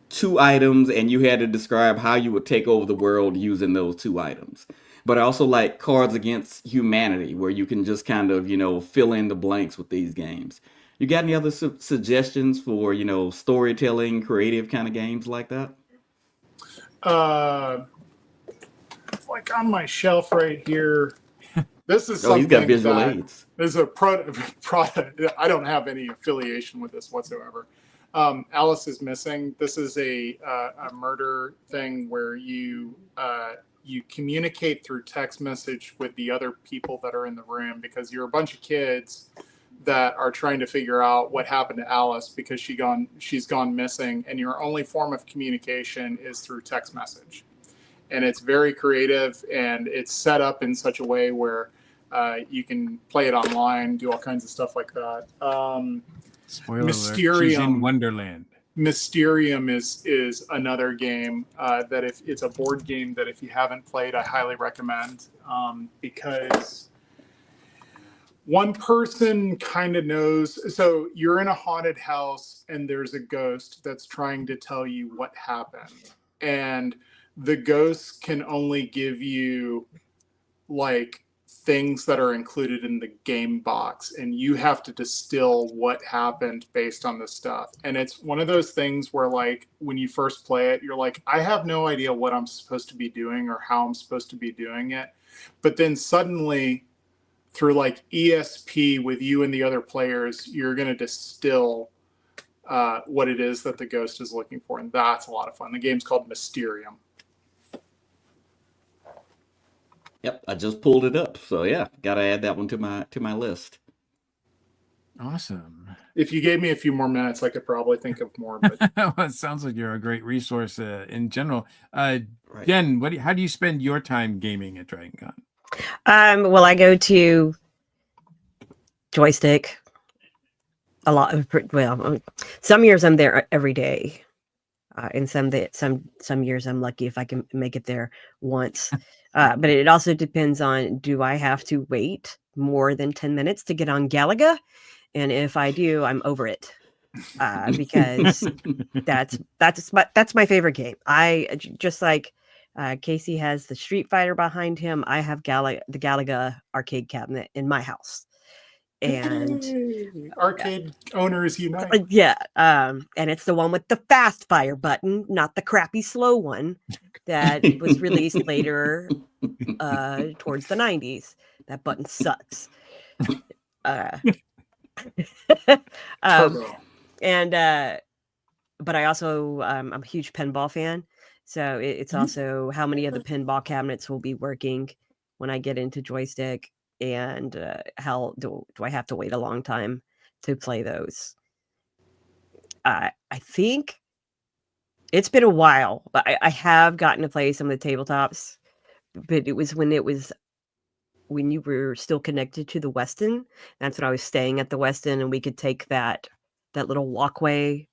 2 items, and you had to describe how you would take over the world using those 2 items. But I also like Cards Against Humanity, where you can just kind of, fill in the blanks with these games. You got any other suggestions for, storytelling, creative kind of games like that? Like on my shelf right here. This is Oh, he's got something visual that aids. is a product. I don't have any affiliation with this whatsoever. Alice is Missing. This is a murder thing where you communicate through text message with the other people that are in the room, because you're a bunch of kids that are trying to figure out what happened to Alice because she's gone missing, and your only form of communication is through text message. And it's very creative, and it's set up in such a way where you can play it online, do all kinds of stuff like that. Spoiler alert, she's in Mysterium. Wonderland. Mysterium is another game that if it's a board game that if you haven't played, I highly recommend, because one person kind of knows. So you're in a haunted house and there's a ghost that's trying to tell you what happened. And the ghost can only give you like things that are included in the game box, and you have to distill what happened based on the stuff. And it's one of those things where like when you first play it, you're like, I have no idea what I'm supposed to be doing or how I'm supposed to be doing it. But then suddenly through like ESP with you and the other players, you're going to distill what it is that the ghost is looking for. And that's a lot of fun. The game's called Mysterium. Yep, I just pulled it up. So yeah, gotta add that one to my list. Awesome. If you gave me a few more minutes, I could probably think of more. But Well, it sounds like you're a great resource in general. Right. Jen, how do you spend your time gaming at Dragon Con? Well, I go to Joystick a lot. Well, some years I'm there every day, and some years I'm lucky if I can make it there once. But it also depends on, do I have to wait more than 10 minutes to get on Galaga? And if I do, I'm over it, because that's my favorite game. I just like Casey has the Street Fighter behind him. I have the Galaga arcade cabinet in my house, and arcade owners unite. and it's the one with the fast fire button, not the crappy slow one that was released later towards the 90s. That button sucks. And but I also I'm a huge pinball fan, so it's also how many of the pinball cabinets will be working when I get into Joystick, and how do I have to wait a long time to play those. I think it's been a while, but I have gotten to play some of the tabletops, but it was when you were still connected to the Westin. That's when I was staying at the Westin, and we could take that little walkway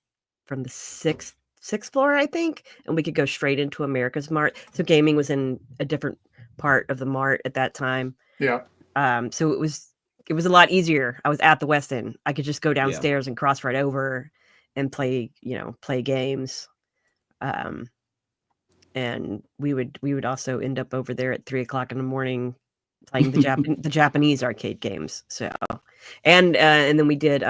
from the sixth floor, I think, and we could go straight into America's Mart. So gaming was in a different part of the Mart at that time. Yeah. So it was a lot easier. I was at the Westin. I could just go downstairs and cross right over and play games. And we would also end up over there at 3:00 in the morning playing the Japanese arcade games. So, and then we did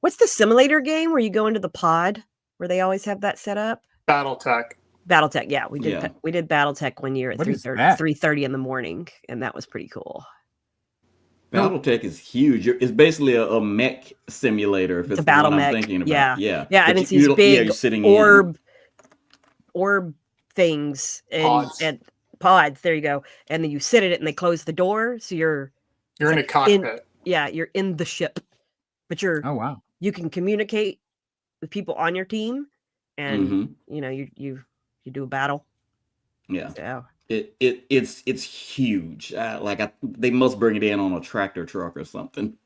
what's the simulator game where you go into the pod where they always have that set up? BattleTech. Yeah, we did BattleTech one year at 3:30 in the morning, and that was pretty cool. BattleTech is huge. It's basically a mech simulator. If it's a battle what mech. I'm thinking about. Yeah. And it's these big orb things and pods. There you go. And then you sit in it, and they close the door, so you're in a cockpit. You're in the ship, but you can communicate with people on your team, and you do a battle. Yeah. So. It's huge. They must bring it in on a tractor truck or something.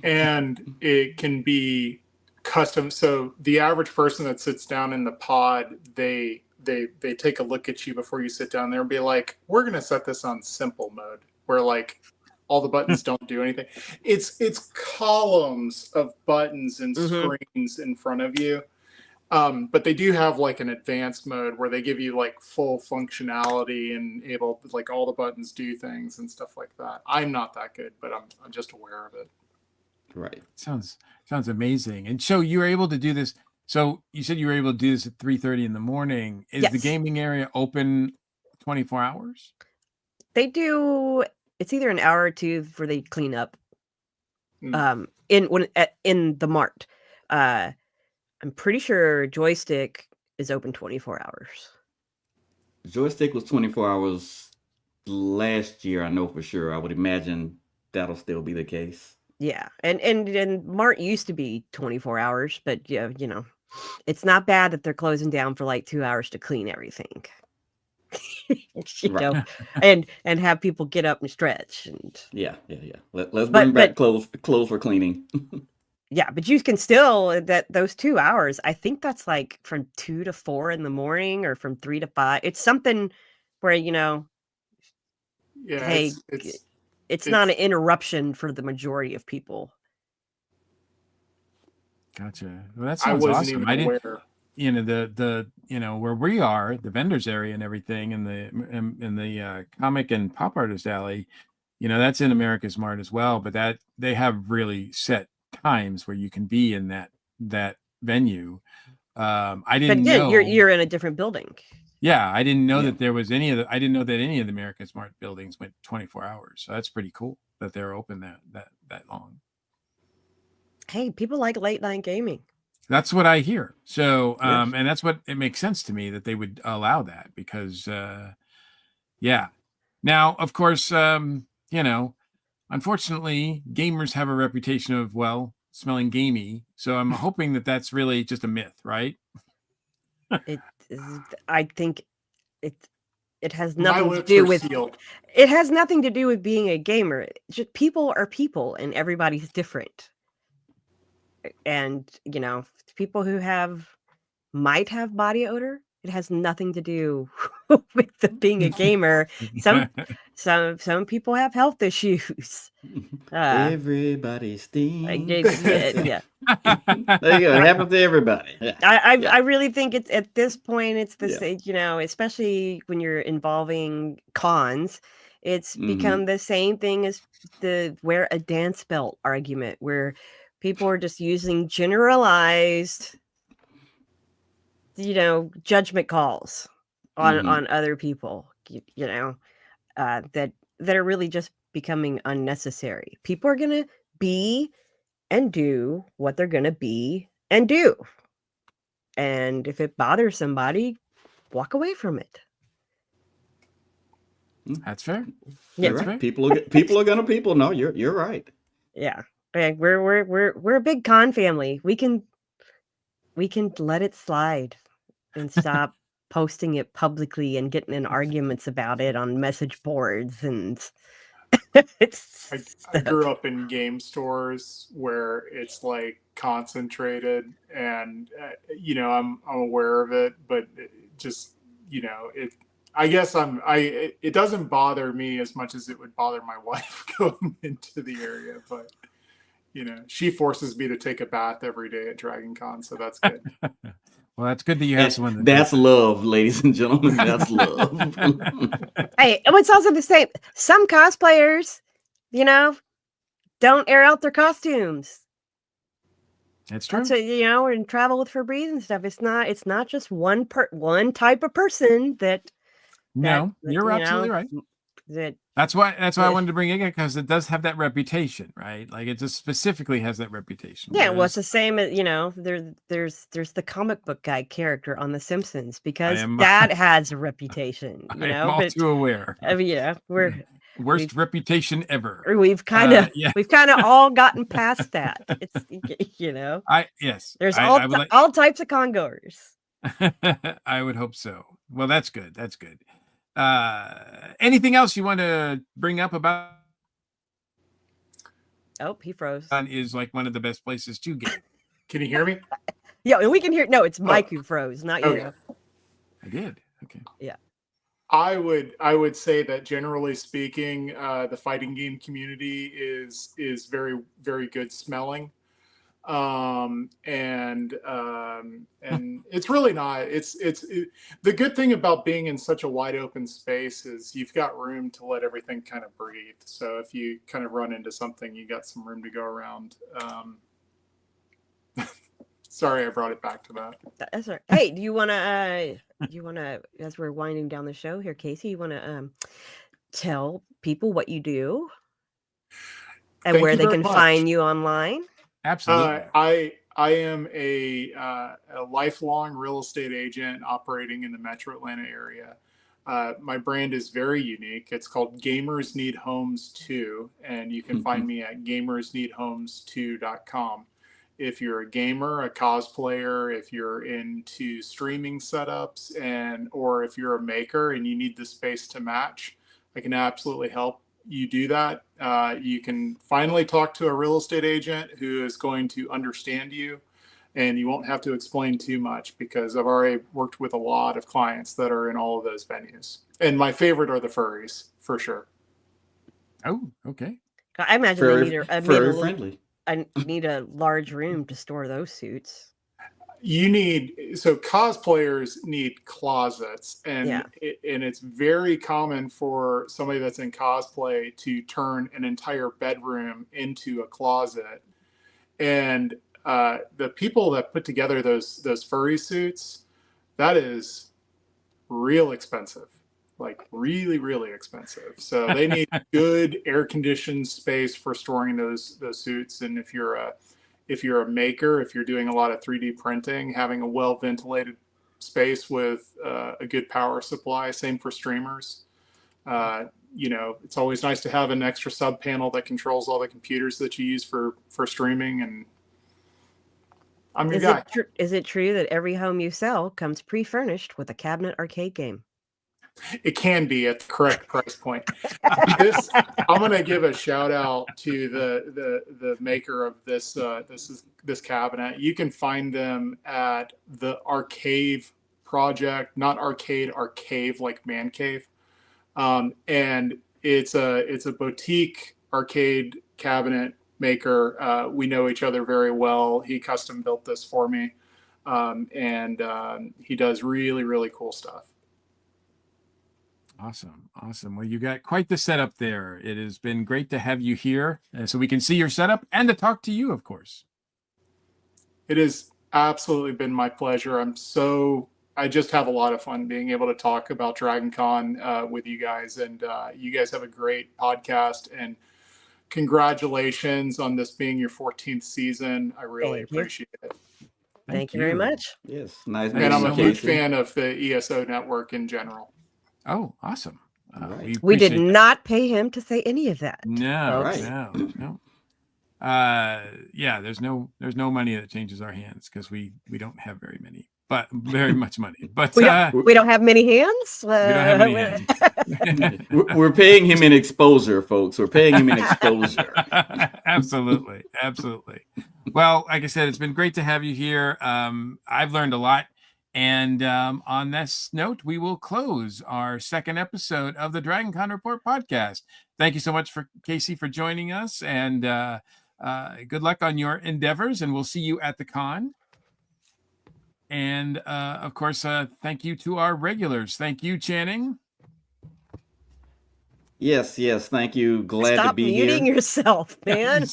And it can be custom. So the average person that sits down in the pod, they take a look at you before you sit down there and be like, we're going to set this on simple mode, where like all the buttons don't do anything. It's columns of buttons and screens in front of you. But they do have like an advanced mode where they give you like full functionality and able, like, all the buttons do things and stuff like that. I'm not that good, but I'm just aware of it. Right. Sounds amazing. And so you were able to do this. So you said you were able to do this at 3:30 in the morning. Is the gaming area open 24 hours? They do. It's either an hour or two before they clean up. In the Mart. I'm pretty sure Joystick is open 24 hours. Joystick was 24 hours last year, I know for sure. I would imagine that'll still be the case. Yeah. And Mart used to be 24 hours, but it's not bad that they're closing down for like 2 hours to clean everything. know, and have people get up and stretch. And Let's bring back clothes for cleaning. Yeah, but you can still, those 2 hours, I think that's like from 2 to 4 in the morning or from 3 to 5. It's something where, Yeah, hey, it's not an interruption for the majority of people. Gotcha. Well, that I sounds wasn't awesome. even I didn't, aware. the where we are, the vendors area and everything, in the comic and pop artist alley, that's in America's Mart as well. But that they have really set times where you can be in that venue. I But didn't again, know. you're in a different building. Yeah, I didn't know Yeah. that there was any of the. I didn't know that any of the America's Mart buildings went 24 hours. So that's pretty cool that they're open that long. Hey, people like late night gaming. That's what I hear. So, Yes. and that's what it makes sense to me that they would allow that because, yeah. Now, of course, unfortunately, gamers have a reputation of, smelling gamey. So I'm hoping that that's really just a myth, right? It, I think it has My nothing to lips do are with sealed. it has nothing to do with being a gamer. Just people are people, and everybody's different. And people who might have body odor. It has nothing to do with being a gamer. Some people have health issues. Everybody stinks. Yeah. There you go. It happens to everybody. Yeah. I really think it's at this point it's the Yeah. same, especially when you're involving cons, it's Mhm. become the same thing as the wear a dance belt argument, where people are just using generalized judgment calls on other people, that are really just becoming unnecessary. People are gonna be and do what they're gonna be and do. And if it bothers somebody, walk away from it. That's fair. Yeah, You're That's right. fair. People are gonna people. No, you're right. yeah. Like, we're a big con family. We can let it slide and stop posting it publicly and getting in arguments about it on message boards and it's I grew up in game stores where it's like concentrated, and I'm aware of it, but it just it. I guess it doesn't bother me as much as it would bother my wife going into the area, but she forces me to take a bath every day at Dragon Con, so that's good. Well, that's good that you have someone that That's does love, ladies and gentlemen. That's love. Hey, and it's also the same. Some cosplayers, don't air out their costumes. that. It's true. That's what, we're in travel with Febreze and stuff. It's not just one type of person that No, you're absolutely right. That That's why I wanted to bring it in, because it does have that reputation, right? Like it just specifically has that reputation. yeah, well, it's whereas the same as there's the comic book guy character on The Simpsons, because am- that has a reputation, I am all but too aware. I mean, Worst reputation ever. we've kind of yeah. we've kind of all gotten past that. It's Yes. there's I would all types of congoers. I would hope so. Well, that's good. That's good. Anything else you want to bring up about? Oh, he froze. Is like one of the best places to get. Can you hear me? Yeah, and we can hear. No, it's Mike who froze, not you. Okay. I did. Okay. I would say that generally speaking, the fighting game community is very, very good smelling, and it's really not. The good thing about being in such a wide open space is you've got room to let everything kind of breathe. So if you kind of run into something, you got some room to go around. Sorry, I brought it back to that. That's right. Hey, do you want to, as we're winding down the show here, Casey, you want to tell people what you do and Thank where you they very can much. find you online? Absolutely. I am a lifelong real estate agent operating in the Metro Atlanta area. My brand is very unique. It's called Gamers Need Homes 2, and you can find me at gamersneedhomes2.com. If you're a gamer, a cosplayer, if you're into streaming setups, or if you're a maker and you need the space to match, I can absolutely help you do that. You can finally talk to a real estate agent who is going to understand you, and you won't have to explain too much, because I've already worked with a lot of clients that are in all of those venues. And my favorite are the furries, for sure. Oh, okay. I imagine they need Furry friendly. I need a large room to store those suits. So cosplayers need closets, and Yeah. it's very common for somebody that's in cosplay to turn an entire bedroom into a closet. And the people that put together those furry suits, that is real expensive, like really, really expensive. So they need good air conditioned space for storing those suits. And if you're a maker, if you're doing a lot of 3D printing, having a well ventilated space with a good power supply. Same for streamers. It's always nice to have an extra sub panel that controls all the computers that you use for streaming. And I'm your guy. Is it true that every home you sell comes pre-furnished with a cabinet arcade game? It can be at the correct price point. I'm going to give a shout out to the maker of this cabinet. You can find them at the Arcave Project, not arcade, Arcave like man cave, and it's a boutique arcade cabinet maker. We know each other very well. He custom built this for me, and he does really, really cool stuff. Awesome. Well, you got quite the setup there. It has been great to have you here so we can see your setup and to talk to you, of course. It has absolutely been my pleasure. I just have a lot of fun being able to talk about Dragon Con with you guys, and you guys have a great podcast, and congratulations on this being your 14th season. I really appreciate it. Thank you very much. Yes, nice. And I'm a huge fan of the ESO network in general. Oh, awesome. Right. We did not pay him to say any of that. No, Right. no. Yeah, there's no money that changes our hands because we don't have very much money. But we don't have many hands. we don't have many hands. We're paying him in exposure, folks. We're paying him in exposure. Absolutely. Well, like I said, it's been great to have you here. I've learned a lot. And on this note, we will close our second episode of the Dragon Con Report podcast. Thank you so much Casey for joining us, and good luck on your endeavors, and we'll see you at the con. And of course, thank you to our regulars. Thank you, Channing. Yes. Thank you. Glad to be here. Stop muting yourself, man.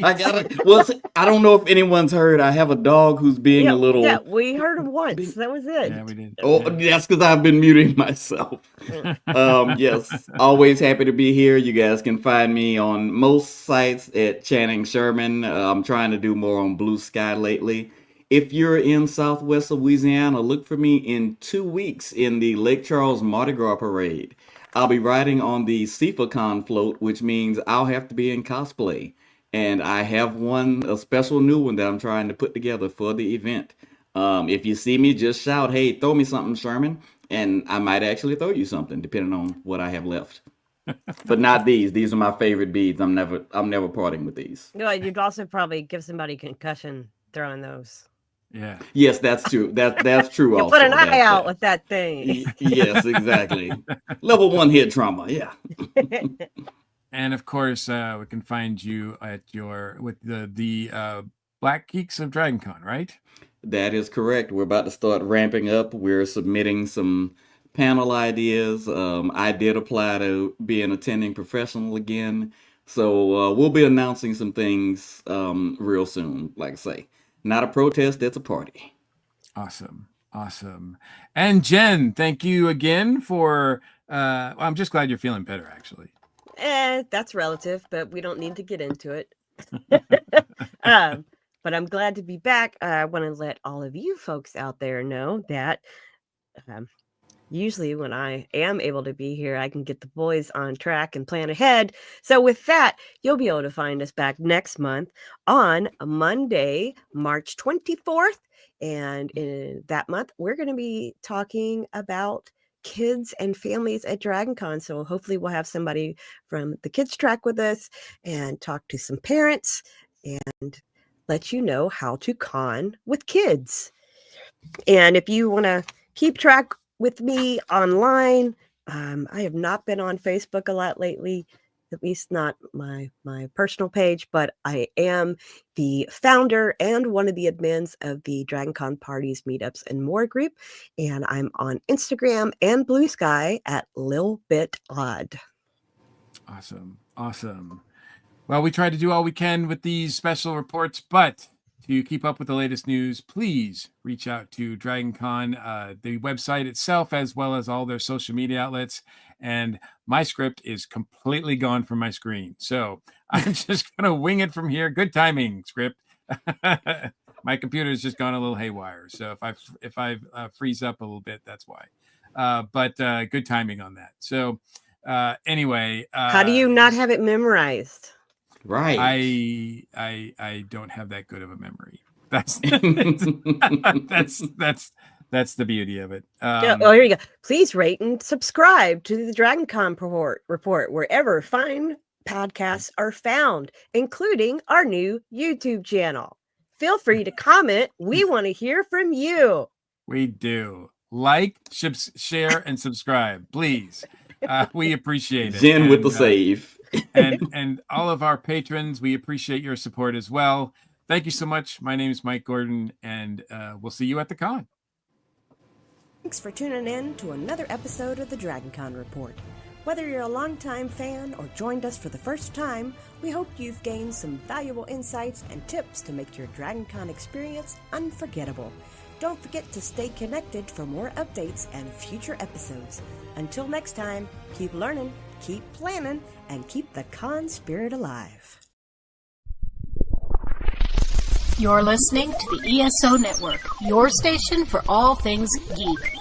I got it. Well, I don't know if anyone's heard. I have a dog who's being a little. Yeah, we heard him once. That was it. Yeah, we did. Oh, that's because I've been muting myself. Yes, always happy to be here. You guys can find me on most sites at Channing Sherman. I'm trying to do more on Blue Sky lately. If you're in Southwest Louisiana, look for me in 2 weeks in the Lake Charles Mardi Gras Parade. I'll be riding on the SIFACon float, which means I'll have to be in cosplay. And I have a special new one that I'm trying to put together for the event. If you see me, just shout, "Hey, throw me something, Sherman." And I might actually throw you something, depending on what I have left. But not these. These are my favorite beads. I'm never parting with these. No, you'd also probably give somebody concussion throwing those. Yeah. Yes, that's true. That's true. You put an eye out with that thing. Yes, exactly. Level 1 head trauma. Yeah. And of course, we can find you at with the Black Geeks of Dragon Con, right? That is correct. We're about to start ramping up. We're submitting some panel ideas. I did apply to be an attending professional again. So we'll be announcing some things real soon, like I say. Not a protest, it's a party. Awesome. And Jen, thank you again for I'm just glad you're feeling better, actually. That's relative, but we don't need to get into it. But I'm glad to be back. I want to let all of you folks out there know that usually when I am able to be here, I can get the boys on track and plan ahead. So with that, you'll be able to find us back next month on Monday, March 24th. And in that month, we're going to be talking about kids and families at Dragon Con. So hopefully we'll have somebody from the kids track with us and talk to some parents and let you know how to con with kids. And if you want to keep track with me online, I have not been on Facebook a lot lately. at least not my personal page, but I am the founder and one of the admins of the DragonCon Parties, Meetups, and More group. And I'm on Instagram and Blue Sky at LilBitOdd. Awesome. Well, we try to do all we can with these special reports, but to keep up with the latest news, please reach out to DragonCon, the website itself, as well as all their social media outlets. And my script is completely gone from my screen, so I'm just going to wing it from here. Good timing, script. My computer has just gone a little haywire, so if I freeze up a little bit, that's why. But good timing on that. So anyway, how do you not have it memorized? Right. I don't have that good of a memory. That's that's the beauty of it. Here you go. Please rate and subscribe to the DragonCon report wherever fine podcasts are found, including our new YouTube channel. Feel free to comment. We want to hear from you. We do. Like, share, and subscribe, please. We appreciate it. Jen with the save. and all of our patrons, we appreciate your support as well. Thank you so much. My name is Mike Gordon, and we'll see you at the con. Thanks for tuning in to another episode of the DragonCon Report. Whether you're a longtime fan or joined us for the first time, we hope you've gained some valuable insights and tips to make your DragonCon experience unforgettable. Don't forget to stay connected for more updates and future episodes. Until next time, keep learning, keep planning, and keep the con spirit alive. You're listening to the ESO Network, your station for all things geek.